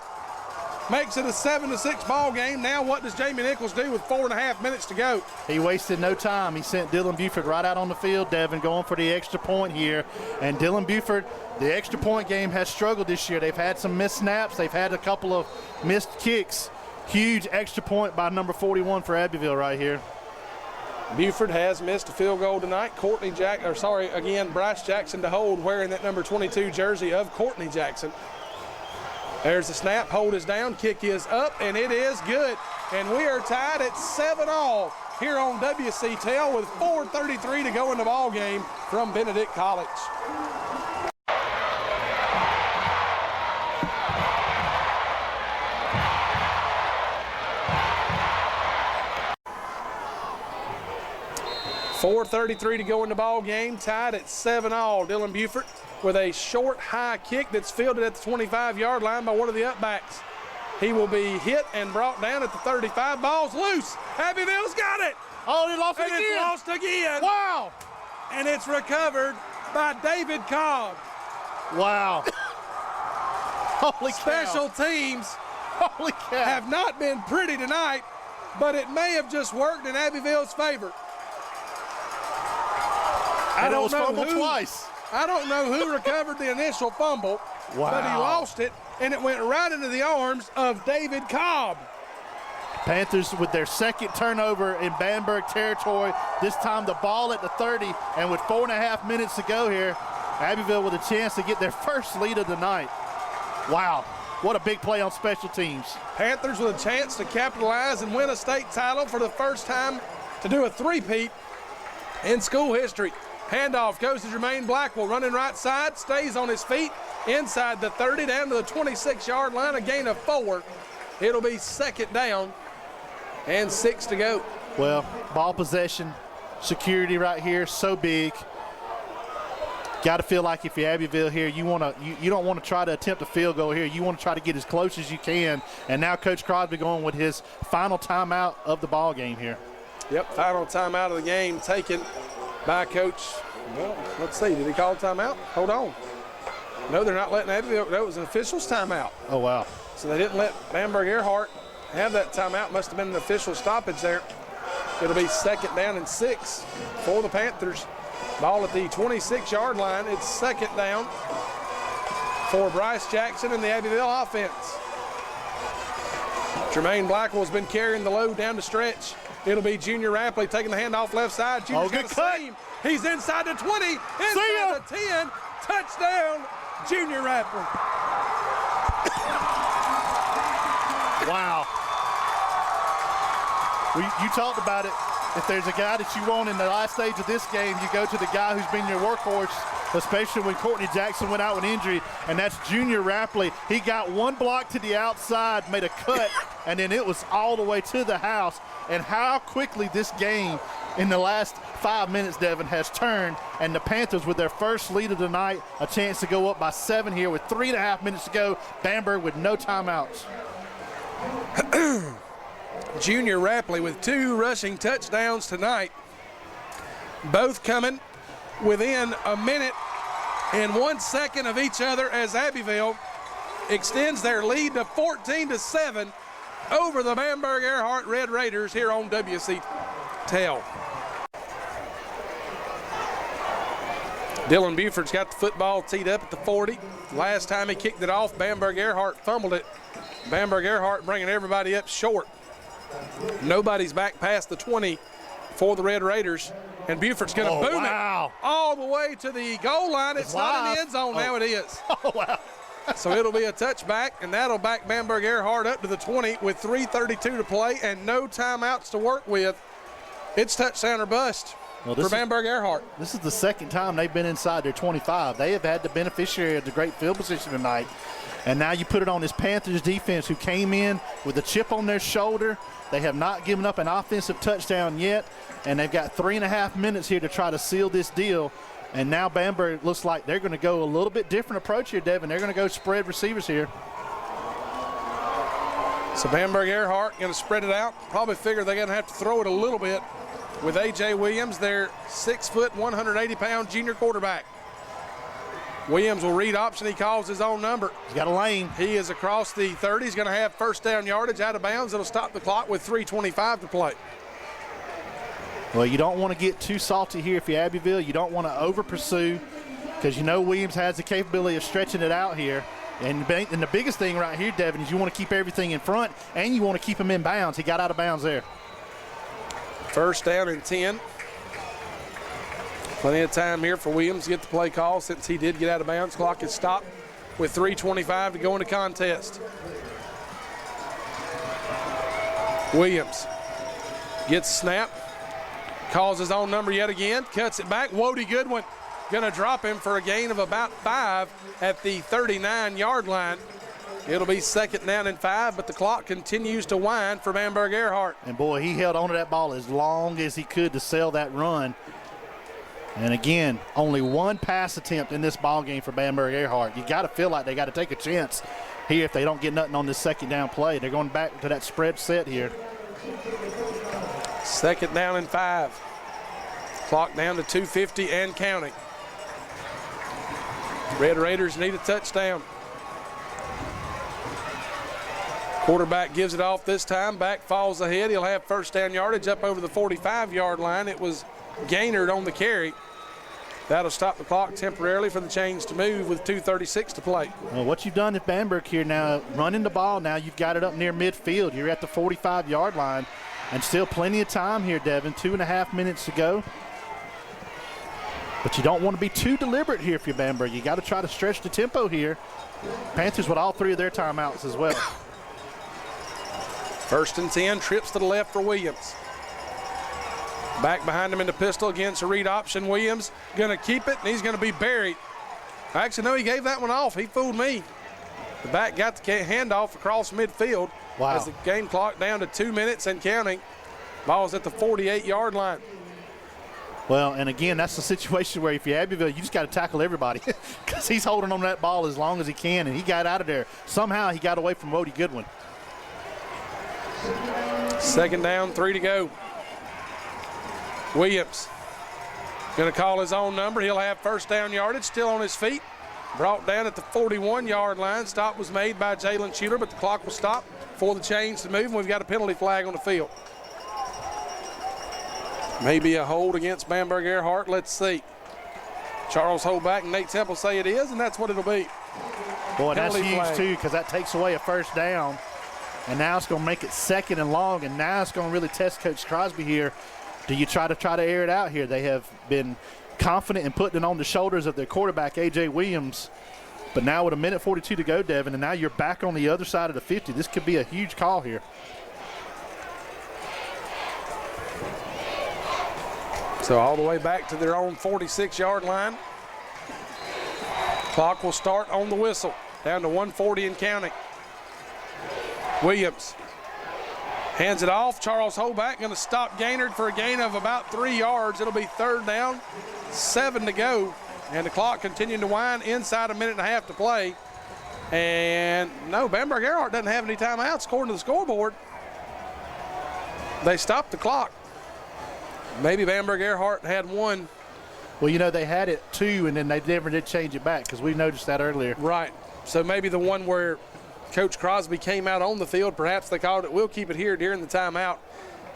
S1: makes it a 7-6 ball game. Now what does Jamie Nichols do with 4.5 minutes to go?
S2: He wasted no time. He sent Dylan Buford right out on the field, Devin, going for the extra point here. And Dylan Buford, the extra point game has struggled this year. They've had some missed snaps. They've had a couple of missed kicks. Huge extra point by number 41 for Abbeville right here.
S1: Buford has missed a field goal tonight. Bryce Jackson to hold, wearing that number 22 jersey of Courtney Jackson. There's the snap, hold is down, kick is up, and it is good. And we are tied at 7-all here on WCTL with 4:33 to go in the ball game from Benedict College. .433 to go in the ball game, tied at 7-all. Dylan Buford with a short, high kick that's fielded at the 25-yard line by one of the upbacks. He will be hit and brought down at the 35. Ball's loose. Abbeville's got it.
S2: Oh, they lost it again.
S1: It's lost again.
S2: Wow.
S1: And it's recovered by David Cobb.
S2: Wow. Holy cow.
S1: Special teams
S2: Holy cow.
S1: have not been pretty tonight, but it may have just worked in Abbeville's favor.
S2: I don't know who twice.
S1: I don't know who recovered the initial fumble, but he lost it, and it went right into the arms of David Cobb.
S2: Panthers with their second turnover in Bamberg territory. This time the ball at the 30, and with 4.5 minutes to go here, Abbeville with a chance to get their first lead of the night. Wow, what a big play on special teams.
S1: Panthers with a chance to capitalize and win a state title for the first time to do a three-peat in school history. Handoff goes to Jermaine Blackwell, running right side, stays on his feet, inside the 30, down to the 26-yard line, a gain of 4. It'll be second down and 6 to go.
S2: Well, ball possession, security right here, so big. Got to feel like if you're Abbeville here, you don't want to try to attempt a field goal here. You want to try to get as close as you can. And now Coach Crosby going with his final timeout of the ball game here.
S1: Yep, final timeout of the game taken by Coach. Well, let's see. Did he call timeout? Hold on. No, they're not letting Abbeville. That was an official's timeout.
S2: Oh, wow.
S1: So they didn't let Bamber-Ehrhardt have that timeout. Must have been an official stoppage there. It'll be second down and 6 for the Panthers. Ball at the 26-yard line. It's second down for Bryce Jackson and the Abbeville offense. Jermaine Blackwell's been carrying the load down the stretch. It'll be Junior Rapley taking the handoff left side. Junior's got a seam. He's inside the 20, inside the 10. Touchdown, Junior Rapley.
S2: Wow. You talked about it. If there's a guy that you want in the last stage of this game, you go to the guy who's been your workhorse, especially when Courtney Jackson went out with injury, and that's Junior Rapley. He got one block to the outside, made a cut, and then it was all the way to the house. And how quickly this game in the last 5 minutes, Devin, has turned, and the Panthers with their first lead of the night, a chance to go up by 7 here with 3.5 minutes to go. Bamberg with no timeouts.
S1: Junior Rapley with 2 rushing touchdowns tonight, both coming within a minute and 1 second of each other as Abbeville extends their lead to 14-7 over the Bamber-Ehrhardt Red Raiders here on WCTL. Dylan Buford's got the football teed up at the 40. Last time he kicked it off, Bamber-Ehrhardt fumbled it. Bamber-Ehrhardt bringing everybody up short. Nobody's back past the 20 for the Red Raiders. And Buford's going to boom it all the way to the goal line. It's not in the end zone. Now it is.
S2: Oh, wow.
S1: So it'll be a touchback, and that'll back Bamber-Ehrhardt up to the 20 with 3:32 to play and no timeouts to work with. It's touchdown or bust. for Bamber-Ehrhardt.
S2: This is the second time they've been inside their 25. They have had the beneficiary of the great field position tonight. And now you put it on this Panthers defense, who came in with a chip on their shoulder. They have not given up an offensive touchdown yet, and they've got 3.5 minutes here to try to seal this deal. And now Bamber looks like they're going to go a little bit different approach here, Devin. They're going to go spread receivers here.
S1: So Bamber-Ehrhardt going to spread it out. Probably figure they're going to have to throw it a little bit with A.J. Williams, their 6 foot, 180-pound junior quarterback. Williams will read option. He calls his own number.
S2: He's got a lane.
S1: He is across the 30. He's going to have first down yardage out of bounds. It'll stop the clock with 3:25 to play.
S2: Well, you don't want to get too salty here if you're Abbeville. You don't want to over-pursue, because you know Williams has the capability of stretching it out here. And the biggest thing right here, Devin, is you want to keep everything in front, and you want to keep him in bounds. He got out of bounds there.
S1: First down and 10. Plenty of time here for Williams to get the play call since he did get out of bounds. Clock is stopped with 3:25 to go in the contest. Williams gets snap, calls his own number yet again, cuts it back. Wody Goodwin going to drop him for a gain of about 5 at the 39-yard line. It'll be second down and 5, but the clock continues to wind for Bamber-Ehrhardt.
S2: And boy, he held on to that ball as long as he could to sell that run. And again, only one pass attempt in this ball game for Bamber-Ehrhardt. You got to feel like they got to take a chance here if they don't get nothing on this second down play. They're going back to that spread set here.
S1: Second down and 5. Clock down to 2:50 and counting. Red Raiders need a touchdown. Quarterback gives it off this time. Back falls ahead. He'll have first down yardage up over the 45-yard line. It was Gaynard on the carry. That'll stop the clock temporarily for the chains to move with 2:36 to play.
S2: Well, what you've done at Bamberg here now, running the ball, now you've got it up near midfield. You're at the 45-yard line, and still plenty of time here, Devin. 2.5 minutes to go. But you don't want to be too deliberate here if you're Bamberg. You got to try to stretch the tempo here. Panthers with all 3 of their timeouts as well.
S1: First and 10, trips to the left for Williams. Back behind him in the pistol against a read option. Williams going to keep it, and he's going to be buried. Actually, no, he gave that one off. He fooled me. The back got the handoff across midfield.
S2: Wow.
S1: As the game clock down to 2 minutes and counting. Ball's at the 48-yard line.
S2: Well, and again, that's the situation where if you're Abbeville, you just got to tackle everybody because he's holding on to that ball as long as he can, and he got out of there. Somehow he got away from Wody Goodwin.
S1: Second down, 3 to go. Williams going to call his own number. He'll have first down yardage, still on his feet. Brought down at the 41-yard line. Stop was made by Jalen Schuler, but the clock will stop for the chains to move, and we've got a penalty flag on the field. Maybe a hold against Bamber-Ehrhardt. Let's see. Charles Holback and Nate Temple say it is, and that's what it'll be.
S2: Boy, that's
S1: Penalty
S2: huge
S1: flag.
S2: too, because that takes away a first down. And now it's going to make it second and long, and now it's going to really test Coach Crosby here. Do you try to air it out here? They have been confident in putting it on the shoulders of their quarterback, A.J. Williams. But now with 1:42 to go, Devin, and now you're back on the other side of the 50. This could be a huge call here.
S1: So all the way back to their own 46-yard line. Clock will start on the whistle. Down to 1:40 and counting. Williams hands it off. Charles Holback going to stop Gaynard for a gain of about 3 yards. It'll be third down, 7 to go. And the clock continuing to wind inside a minute and a half to play. And no, Bamber-Ehrhardt doesn't have any timeouts according to the scoreboard. They stopped the clock. Maybe Bamber-Ehrhardt had one.
S2: Well, you know, they had it 2, and then they never did change it back because we noticed that earlier.
S1: Right. So maybe the one where Coach Crosby came out on the field, perhaps they called it, we'll keep it here during the timeout.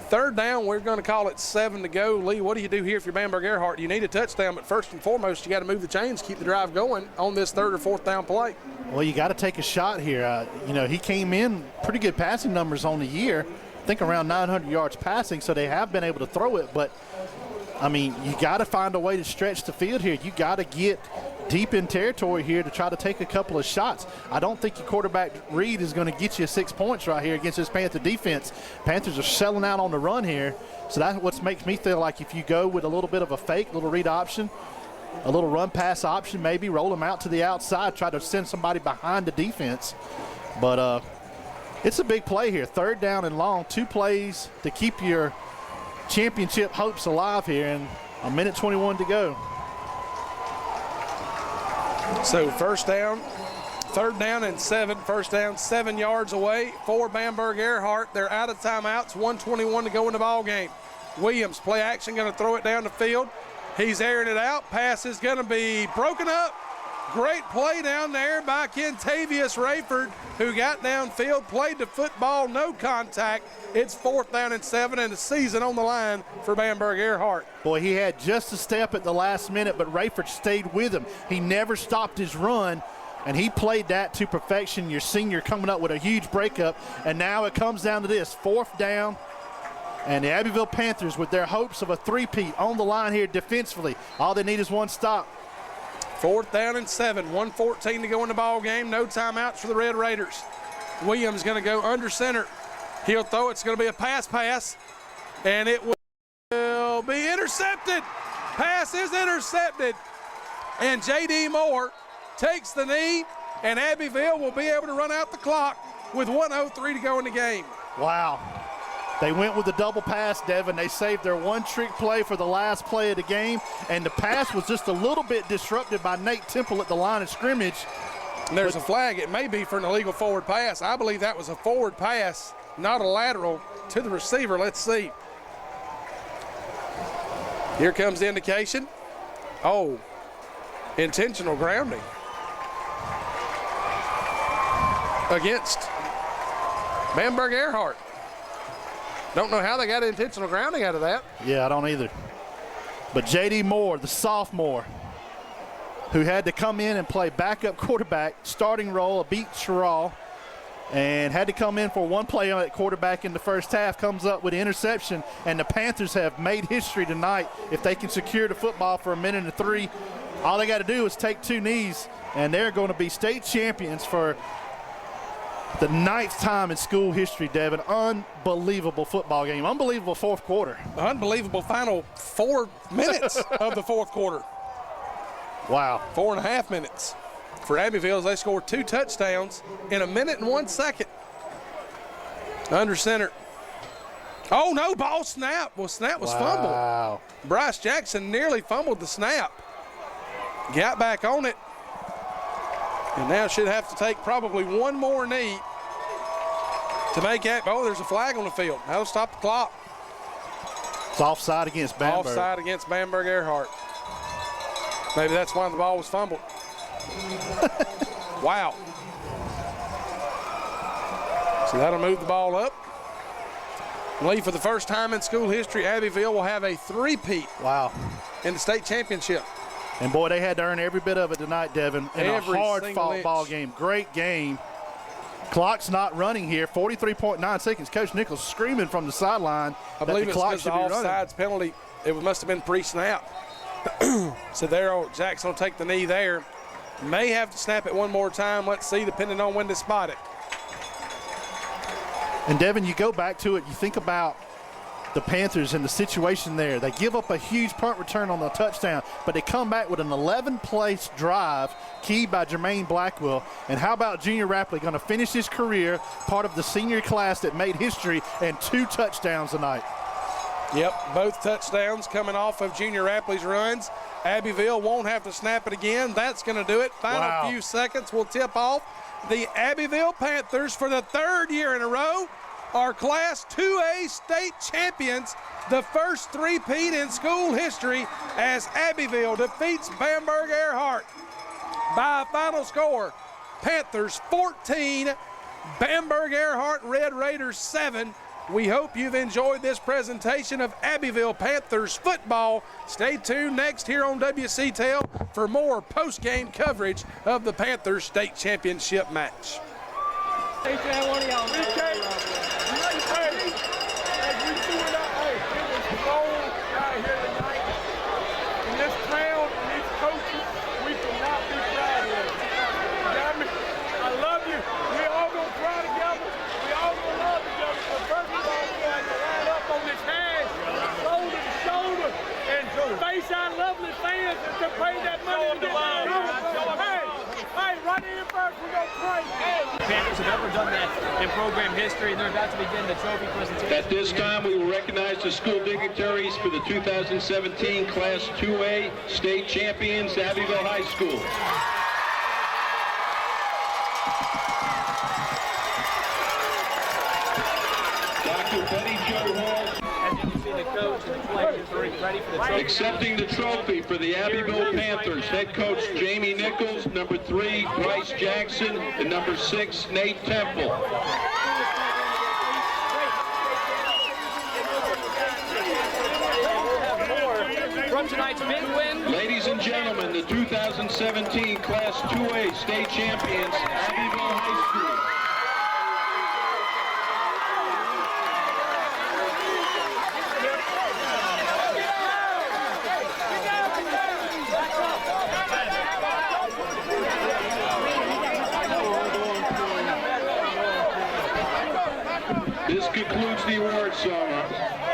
S1: Third down, we're going to call it 7 to go. Lee, what do you do here if you're Bamber-Ehrhardt? You need a touchdown, but first and foremost, you got to move the chains, keep the drive going on this third or fourth down play.
S2: Well, you got to take a shot here. You know, he came in pretty good passing numbers on the year. I think around 900 yards passing, so they have been able to throw it. But, I mean, you got to find a way to stretch the field here. You got to get deep in territory here to try to take a couple of shots. I don't think your quarterback read is going to get you 6 points right here against this Panther defense. Panthers are selling out on the run here, so that's what makes me feel like if you go with a little bit of a fake, little read option, a little run pass option, maybe roll them out to the outside, try to send somebody behind the defense. But it's a big play here. 3rd down and long, 2 plays to keep your championship hopes alive here, and a minute 21 to go.
S1: So 3rd down and 7. 1st down, 7 yards away for Bamber-Ehrhardt. They're out of timeouts, 1:21 to go in the ball game. Williams, play action, going to throw it down the field. He's airing it out. Pass is going to be broken up. Great play down there by Kentavious Rayford, who got downfield, played the football, no contact. It's 4th down and 7, and the season on the line for Bamber-Ehrhardt.
S2: Boy, he had just a step at the last minute, but Rayford stayed with him. He never stopped his run, and he played that to perfection. Your senior coming up with a huge breakup, and now it comes down to this, 4th down, and the Abbeville Panthers with their hopes of a three-peat on the line here defensively. All they need is one stop.
S1: 4th down and 7, 1:14 to go in the ball game. No timeouts for the Red Raiders. Williams going to go under center. He'll throw. It's going to be a pass, and it will be intercepted. Pass is intercepted, and J.D. Moore takes the knee, and Abbeville will be able to run out the clock with 1:03 to go in the game.
S2: Wow. They went with the double pass, Devin. They saved their one-trick play for the last play of the game, and the pass was just a little bit disrupted by Nate Temple at the line of scrimmage.
S1: And there's a flag. It may be for an illegal forward pass. I believe that was a forward pass, not a lateral to the receiver. Let's see. Here comes the indication. Oh, intentional grounding against Bamber-Ehrhardt. Don't know how they got intentional grounding out of that.
S2: Yeah, I don't either. But J.D. Moore, the sophomore, who had to come in and play backup quarterback, starting role, beat Sherrall, and had to come in for one play at quarterback in the first half, comes up with an interception, and the Panthers have made history tonight. If they can secure the football for a minute and 3, all they got to do is take 2 knees, and they're going to be state champions for the 9th time in school history, Devin. Unbelievable football game. Unbelievable 4th quarter.
S1: Unbelievable final 4 minutes of the 4th quarter.
S2: Wow.
S1: 4.5 minutes for Abbeville as they scored 2 touchdowns in a minute and 1 second. Under center. Oh, no, ball snap. Well, snap was fumbled.
S2: Wow.
S1: Bryce Jackson nearly fumbled the snap. Got back on it. And now should have to take probably one more knee to make that. Oh, there's a flag on the field. That'll stop the clock.
S2: It's offside against Bamber.
S1: Offside against Bamber-Ehrhardt. Maybe that's why the ball was fumbled. Wow. So that'll move the ball up. I believe for the first time in school history, Abbeville will have a three-peat.
S2: Wow.
S1: In the state championship.
S2: And, boy, they had to earn every bit of it tonight, Devin, in a hard-fought ball game. Great game. Clock's not running here. 43.9 seconds. Coach Nichols screaming from the sideline.
S1: I believe it's because the offsides penalty, it must have been pre-snap. So there, Jackson will take the knee there. May have to snap it one more time. Let's see, depending on when to spot it.
S2: And, Devin, you go back to it, you think about the Panthers and the situation there. They give up a huge punt return on the touchdown, but they come back with an 11-place drive keyed by Jermaine Blackwell. And how about Junior Rapley going to finish his career, part of the senior class that made history, and 2 touchdowns tonight.
S1: Yep, both touchdowns coming off of Junior Rapley's runs. Abbeville won't have to snap it again. That's going to do it. Final few seconds will tip off. The Abbeville Panthers, for the 3rd year in a row, are Class 2A state champions, the first three-peat in school history, as Abbeville defeats Bamber-Ehrhardt by a final score. Panthers 14, Bamber-Ehrhardt Red Raiders 7. We hope you've enjoyed this presentation of Abbeville Panthers football. Stay tuned next here on WCTEL for more post-game coverage of the Panthers state championship match.
S3: Here tonight in this town and these coaches, we cannot Panthers have ever done that in program history, and they're about to begin the trophy presentation.
S4: At this time, we will recognize the school dignitaries for the 2017 Class 2A state champions, Abbeville High School. Dr. Betty Jo Hall.
S3: As you can see, the coach and the players are ready for the trophy.
S4: Accepting the trophy for the Abbeville Panthers, head coach Jamie Nichols, number 3, Bryce Jackson, and number 6, Nate Temple.
S3: From tonight's big win.
S4: Ladies and gentlemen, the 2017 Class 2A state champions, Abbeville High School. This concludes the awards song.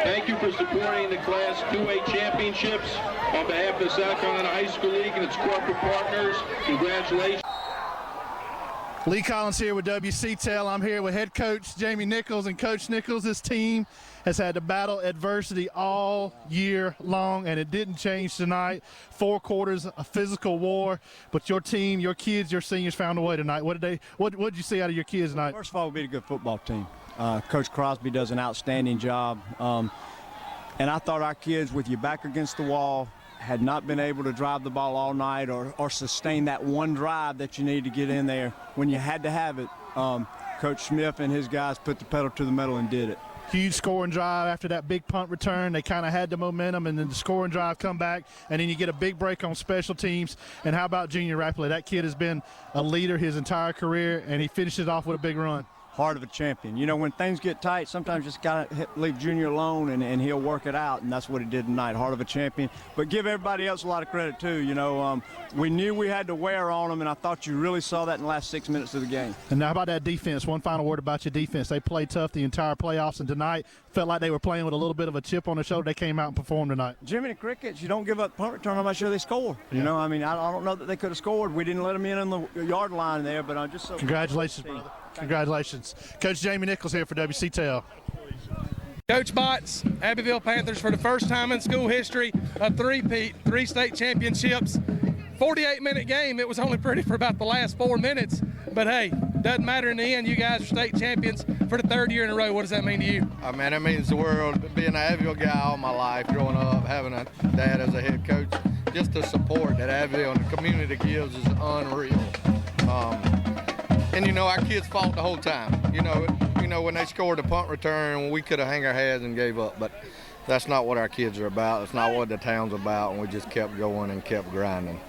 S4: Thank you for supporting the Class 2A championships. On behalf of the South Carolina High School League and its corporate partners, congratulations.
S2: Lee Collins here with WCTEL. I'm here with head coach Jamie Nichols, and Coach Nichols, this team has had to battle adversity all year long, and it didn't change tonight. 4 quarters of physical war, but your team, your kids, your seniors found a way tonight. What did you see out of your kids tonight?
S5: First of all, we beat a good football team. Coach Crosby does an outstanding job, and I thought our kids, with your back against the wall, had not been able to drive the ball all night or sustain that one drive that you need to get in there when you had to have it. Coach Smith and his guys put the pedal to the metal and did it.
S2: Huge scoring drive after that big punt return. They kind of had the momentum, and then the scoring drive come back, and then you get a big break on special teams. And how about Junior Rapley? That kid has been a leader his entire career, and he finishes off with a big run.
S5: Heart of a champion. You know, when things get tight, sometimes you just got to leave Junior alone, and he'll work it out, and that's what he did tonight. Heart of a champion. But give everybody else a lot of credit, too. You know, we knew we had to wear on them, and I thought you really saw that in the last 6 minutes of the game.
S2: And now how about that defense? One final word about your defense. They played tough the entire playoffs, and tonight felt like they were playing with a little bit of a chip on their shoulder. They came out and performed tonight.
S5: Jimmy the Crickets, you don't give up punt return. I'm not sure they score. You know, I mean, I don't know that they could have scored. We didn't let them in on the yard line there, but I'm just so.
S2: Congratulations, brother. Congratulations. Coach Jamie Nichols here for WCTEL.
S1: Coach Botts, Abbeville Panthers for the first time in school history, a three-peat, 3 state championships. 48-minute game. It was only pretty for about the last 4 minutes. But, hey, doesn't matter in the end. You guys are state champions for the 3rd year in a row. What does that mean to you?
S6: Oh, man, it means the world. Being an Abbeville guy all my life, growing up, having a dad as a head coach, just the support that Abbeville and the community gives is unreal. And, you know, our kids fought the whole time. You know, when they scored the punt return, we could have hung our heads and gave up. But that's not what our kids are about. That's not what the town's about, and we just kept going and kept grinding.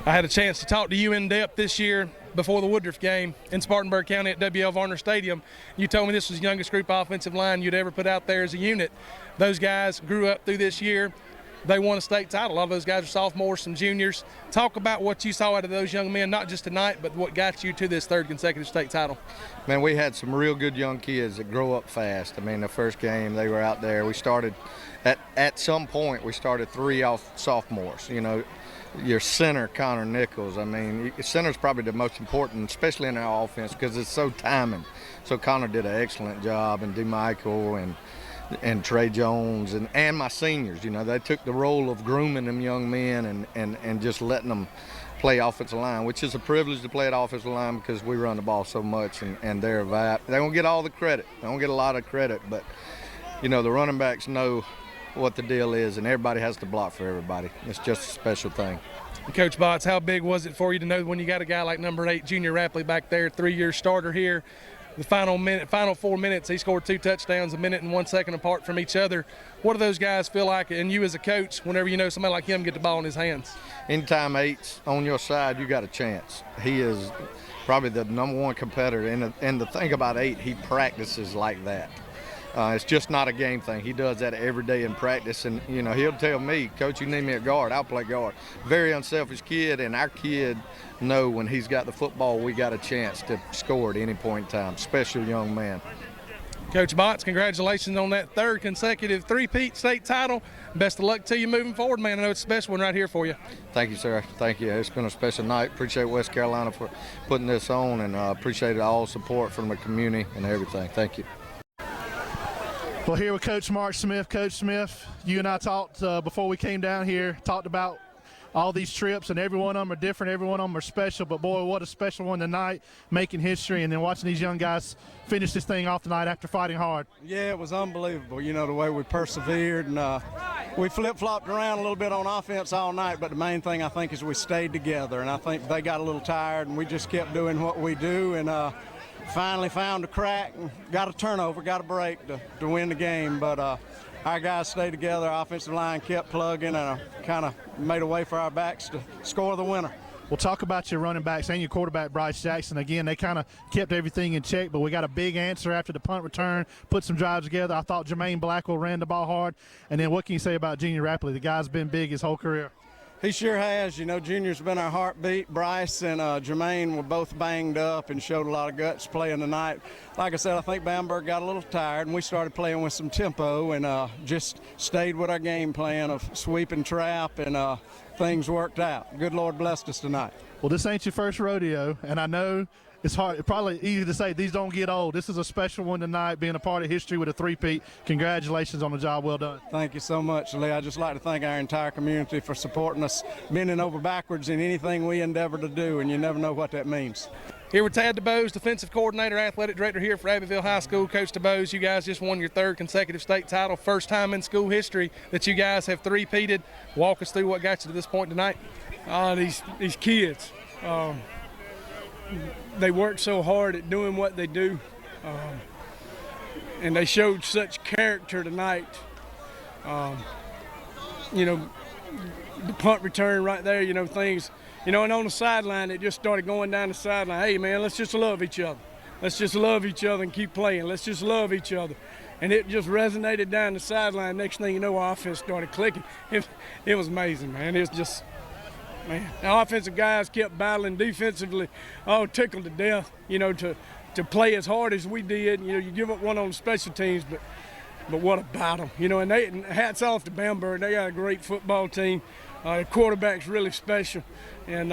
S1: I had a chance to talk to you in depth this year before the Woodruff game in Spartanburg County at W.L. Varner Stadium. You told me this was the youngest group offensive line you'd ever put out there as a unit. Those guys grew up through this year. They won a state title. A lot of those guys are sophomores, some juniors. Talk about what you saw out of those young men, not just tonight, but what got you to this 3rd consecutive state title.
S6: Man, we had some real good young kids that grow up fast. I mean, the first game, they were out there. We started, at some point, we started 3 off sophomores. You know, your center, Connor Nichols. I mean, center's probably the most important, especially in our offense, because it's so timing. So Connor did an excellent job, and DeMichael and Trey Jones and my seniors. You know, they took the role of grooming them young men and just letting them play offensive line, which is a privilege to play at offensive line because we run the ball so much, and they're they don't get all the credit. They don't get a lot of credit, but, you know, the running backs know what the deal is, and everybody has to block for everybody. It's just a special thing.
S1: Coach Botts, how big was it for you to know when you got a guy like number 8, Junior Rapley, back there, 3-year starter here? The final 4 minutes, he scored 2 touchdowns, 1 minute and 1 second apart from each other. What do those guys feel like, and you as a coach, whenever you know somebody like him get the ball in his hands?
S6: Anytime 8's on your side, you got a chance. He is probably the #1 competitor, and the thing about 8, he practices like that. It's just not a game thing. He does that every day in practice, and, you know, he'll tell me, Coach, you need me at guard, I'll play guard. Very unselfish kid, and our kid know when he's got the football, we got a chance to score at any point in time. Special young man.
S1: Coach Botts, congratulations on that third consecutive three-peat state title. Best of luck to you moving forward, man. I know it's a special one right here for you.
S6: Thank you, sir. Thank you. It's been a special night. Appreciate West Carolina for putting this on, and appreciate all support from the community and everything. Thank you.
S2: Well, here with Coach Mark Smith. Coach Smith, you and I talked before we came down here, talked about all these trips, and every one of them are different, every one of them are special, but boy, what a special one tonight, making history, and then watching these young guys finish this thing off tonight after fighting hard.
S5: Yeah, it was unbelievable, you know, the way we persevered, and we flip-flopped around a little bit on offense all night, but the main thing I think is we stayed together, and I think they got a little tired, and we just kept doing what we do, and finally found a crack and got a turnover, got a break to win the game, but our guys stayed together, our offensive line kept plugging, and kind of made a way for our backs to score the winner.
S2: We'll talk about your running backs and your quarterback, Bryce Jackson. Again, they kind of kept everything in check, but we got a big answer after the punt return, put some drives together. I thought Jermaine Blackwell ran the ball hard. And then what can you say about Junior Rapley? The guy's been big his whole career.
S5: He sure has. You know, Junior's been our heartbeat. Bryce and Jermaine were both banged up and showed a lot of guts playing tonight. Like I said, I think Bamber got a little tired, and we started playing with some tempo and just stayed with our game plan of sweep and trap, and things worked out. Good Lord blessed us tonight.
S2: Well, this ain't your first rodeo, and I know it's hard. It's probably easy to say these don't get old. This is a special one tonight, being a part of history with a three-peat. Congratulations on the job well done.
S5: Thank you so much, Lee. I'd just like to thank our entire community for supporting us, bending over backwards in anything we endeavor to do, and you never know what that means.
S1: Here with Tad DeBose, defensive coordinator, athletic director here for Abbeville High School. Coach DeBose, you guys just won your third consecutive state title. First time in school history that you guys have three-peated. Walk us through what got you to this point tonight.
S7: These kids, they work so hard at doing what they do, and they showed such character tonight. You know, the punt return right there, you know, things, you know, and on the sideline, it just started going down the sideline. Hey, man, let's just love each other. Let's just love each other and keep playing. Let's just love each other. And it just resonated down the sideline. Next thing you know, our offense started clicking. It was amazing, man. It was just, man, the offensive guys kept battling defensively, tickled to death, you know, to play as hard as we did. You know, you give up one on the special teams, but what a battle, you know, and hats off to Bamber. They got a great football team. The quarterback's really special, and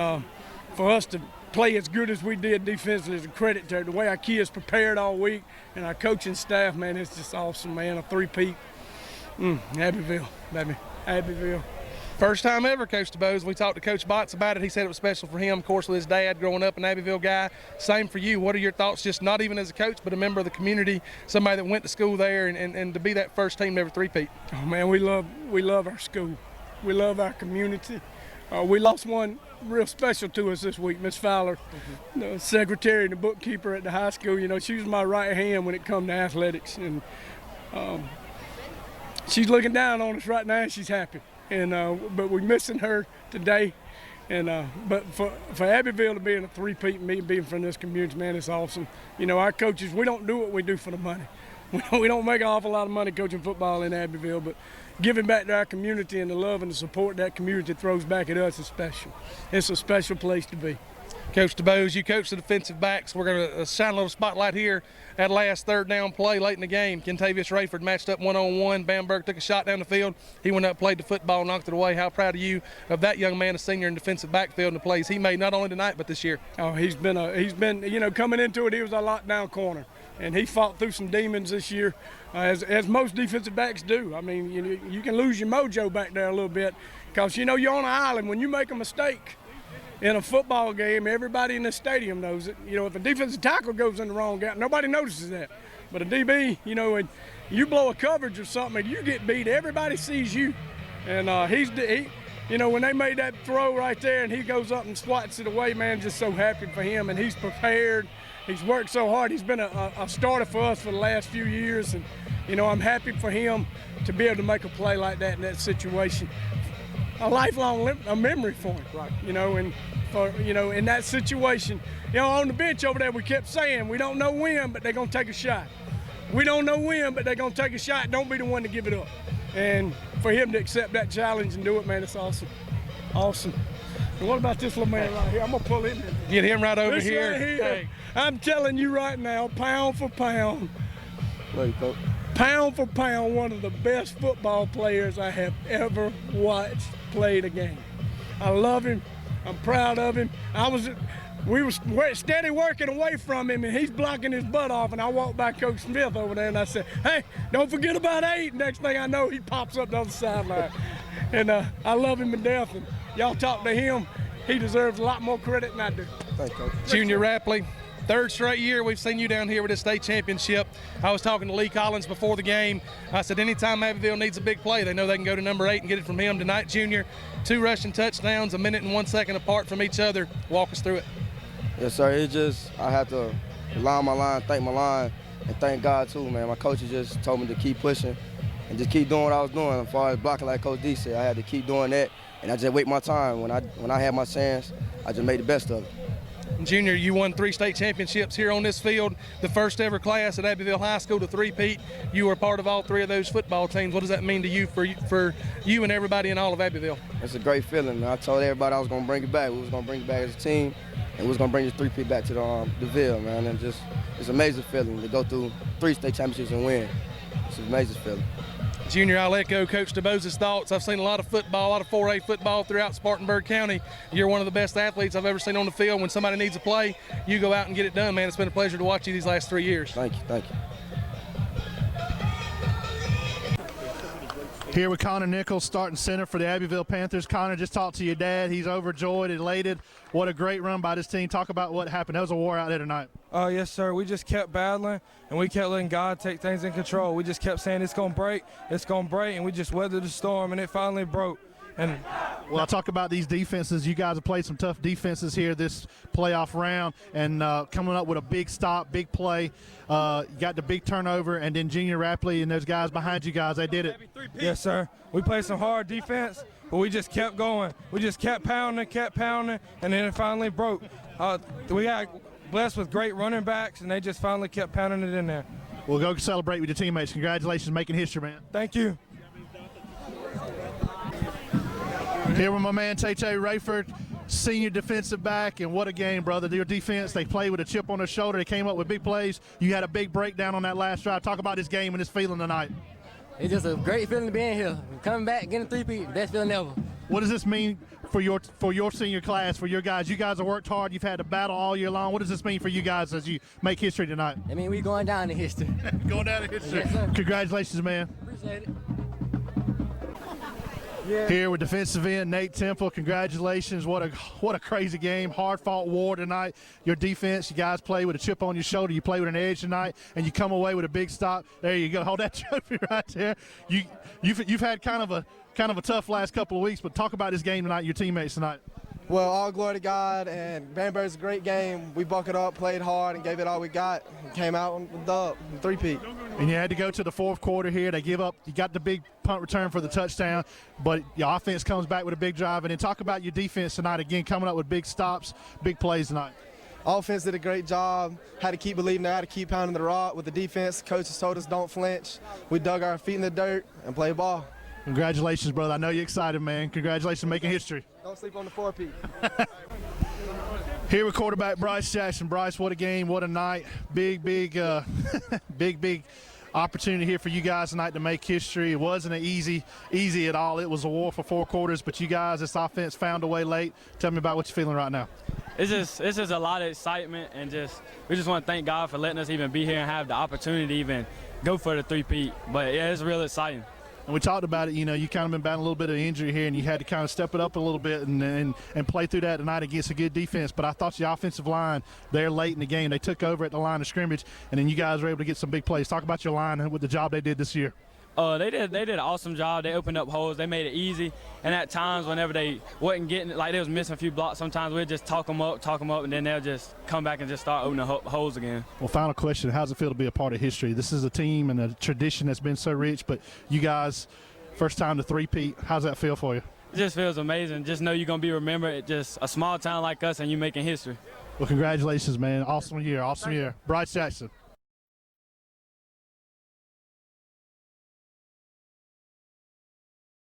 S7: for us to play as good as we did defensively is a credit to the way our kids prepared all week, and our coaching staff, man, it's just awesome, man. A three-peat. Abbeville, baby, Abbeville.
S1: First time ever, Coach DeBose. We talked to Coach Botts about it. He said it was special for him, of course, with his dad growing up an Abbeville guy. Same for you. What are your thoughts, just not even as a coach, but a member of the community, somebody that went to school there, and to be that first team to ever three-peat?
S7: Oh, man, we love our school. We love our community. We lost one real special to us this week, Miss Fowler, the secretary and the bookkeeper at the high school. You know, she was my right hand when it come to athletics, and she's looking down on us right now, and she's happy. And but we're missing her today, and but for Abbeville to be in a three-peat and me being from this community, man, it's awesome. You know, our coaches, we don't do what we do for the money. We don't make an awful lot of money coaching football in Abbeville, but giving back to our community and the love and the support that community throws back at us is special. It's a special place to be.
S1: Coach DeBose, you coach the defensive backs. We're going to shine a little spotlight here at last third down play late in the game. Kentavious Rayford matched up one-on-one. Bamberg took a shot down the field. He went up, played the football, knocked it away. How proud of you of that young man, a senior in defensive backfield, and the plays he made not only tonight but this year?
S7: Oh, he's been, you know, coming into it, he was a lockdown corner, and he fought through some demons this year, as most defensive backs do. I mean, you can lose your mojo back there a little bit because, you know, you're on an island. When you make a mistake in a football game, everybody in the stadium knows it. You know, if a defensive tackle goes in the wrong gap, nobody notices that. But a DB, you know, and you blow a coverage or something and you get beat, everybody sees you. And he, you know, when they made that throw right there and he goes up and swats it away, man, just so happy for him. And he's prepared. He's worked so hard. He's been a starter for us for the last few years. And, you know, I'm happy for him to be able to make a play like that in that situation. A lifelong memory for him, right? You know, and for, you know, in that situation, you know, on the bench over there, we kept saying we don't know when, but they're gonna take a shot. We don't know when, but they're gonna take a shot. Don't be the one to give it up. And for him to accept that challenge and do it, man, it's awesome, awesome. And what about this little man right here? I'm gonna pull him in.
S1: Get him right over
S7: this
S1: here.
S7: Right here. Hey. I'm telling you right now, pound for pound,
S8: Love you, Coach.
S7: Pound for pound, one of the best football players I have ever watched play the game. I love him. I'm proud of him. We were steady working away from him, and he's blocking his butt off, and I walked by Coach Smith over there, and I said, hey, don't forget about 8. Next thing I know, he pops up on the sideline. And I love him to death, and y'all talk to him. He deserves a lot more credit than I do.
S8: Thank you, Coach.
S1: Junior Rapley, 3rd straight year we've seen you down here with the state championship. I was talking to Lee Collins before the game. I said anytime Abbeville needs a big play, they know they can go to number 8 and get it from him. Tonight, Junior, 2 rushing touchdowns, 1 minute and 1 second apart from each other. Walk us through it.
S8: Yes, sir. I have to rely on my line, thank my line, and thank God too, man. My coaches just told me to keep pushing and just keep doing what I was doing. As far as blocking, like Coach D said, I had to keep doing that, and I just wait my time. When I had my chance, I just made the best of it.
S1: Junior, you won 3 state championships here on this field, the first ever class at Abbeville High School to 3-peat. You were part of all 3 of those football teams. What does that mean to you for you and everybody in all of Abbeville?
S8: It's a great feeling. I told everybody I was going to bring it back. We was going to bring it back as a team, and we was going to bring this 3-peat back to the Ville, man. And it's an amazing feeling to go through 3 state championships and win. It's an amazing feeling.
S1: Junior, I'll echo Coach DeBose's thoughts. I've seen a lot of football, a lot of 4A football throughout Spartanburg County. You're one of the best athletes I've ever seen on the field. When somebody needs a play, you go out and get it done, man. It's been a pleasure to watch you these last 3 years.
S8: Thank you, thank you.
S2: Here with Connor Nichols, starting center for the Abbeville Panthers. Connor, just talked to your dad. He's overjoyed, elated. What a great run by this team. Talk about what happened. That was a war out there tonight.
S9: Oh, yes, sir. We just kept battling, and we kept letting God take things in control. We just kept saying it's going to break, and we just weathered the storm, and it finally broke. And
S2: well, I'll talk about these defenses. You guys have played some tough defenses here this playoff round, and coming up with a big stop, big play. You got the big turnover, and then Junior Rapley and those guys behind you guys, they did it.
S9: Yes, sir. We played some hard defense, but we just kept going. We just kept pounding, and then it finally broke. We got blessed with great running backs, and they just finally kept pounding it in there.
S2: We'll go celebrate with your teammates. Congratulations, making history, man.
S9: Thank you.
S2: Here with my man, Tay-Tay Rayford, senior defensive back, and what a game, brother. Your defense, they played with a chip on their shoulder. They came up with big plays. You had a big breakdown on that last drive. Talk about this game and this feeling tonight.
S10: It's just a great feeling to be in here. Coming back, getting 3-peat, best feeling ever.
S2: What does this mean for your senior class, for your guys? You guys have worked hard. You've had to battle all year long. What does this mean for you guys as you make history tonight?
S10: I mean, we going down in history.
S2: Going down in history.
S10: Yes, sir.
S2: Congratulations, man.
S10: Appreciate it.
S2: Yeah. Here with defensive end Nate Temple, congratulations. What a crazy game. Hard-fought war tonight. Your defense, you guys play with a chip on your shoulder. You play with an edge tonight, and you come away with a big stop. There you go. Hold that trophy right there. You've had kind of a tough last couple of weeks, but talk about this game tonight, your teammates tonight.
S11: Well, all glory to God, and Bamber's a great game. We buckled up, played hard, and gave it all we got, and came out with the dub, 3-peat.
S2: And you had to go to the 4th quarter here. They give up. You got the big punt return for the touchdown, but your offense comes back with a big drive. And then talk about your defense tonight, again, coming up with big stops, big plays tonight.
S11: Offense did a great job. Had to keep believing, had to keep pounding the rock with the defense. Coaches told us don't flinch. We dug our feet in the dirt and played ball.
S2: Congratulations, brother. I know you're excited, man. Congratulations on making history.
S11: Don't sleep on the 4-peat.
S2: Here with quarterback Bryce Jackson. Bryce, what a game, what a night. Big opportunity here for you guys tonight to make history. It wasn't easy at all. It was a war for 4 quarters, but you guys, this offense found a way late. Tell me about what you're feeling right now.
S3: It's just a lot of excitement, and we just want to thank God for letting us even be here and have the opportunity to even go for the 3-peat. But yeah, it's real exciting.
S2: And we talked about it, you kind of been battling a little bit of injury here, and you had to kind of step it up a little bit and play through that tonight against a good defense. But I thought the offensive line, they're late in the game. They took over at the line of scrimmage, and then you guys were able to get some big plays. Talk about your line and with the job they did this year.
S3: They did an awesome job. They opened up holes. They made it easy. And at times, whenever they wasn't getting, like they was missing a few blocks, sometimes we'd just talk them up, and then they'll just come back and just start opening holes again.
S2: Well, final question, how does it feel to be a part of history? This is a team and a tradition that's been so rich, but you guys, first time to 3-peat, how's that feel for you?
S3: It just feels amazing. Just know you're going to be remembered. Just a small town like us, and you making history.
S2: Well, congratulations, man. Awesome year. Bryce Jackson.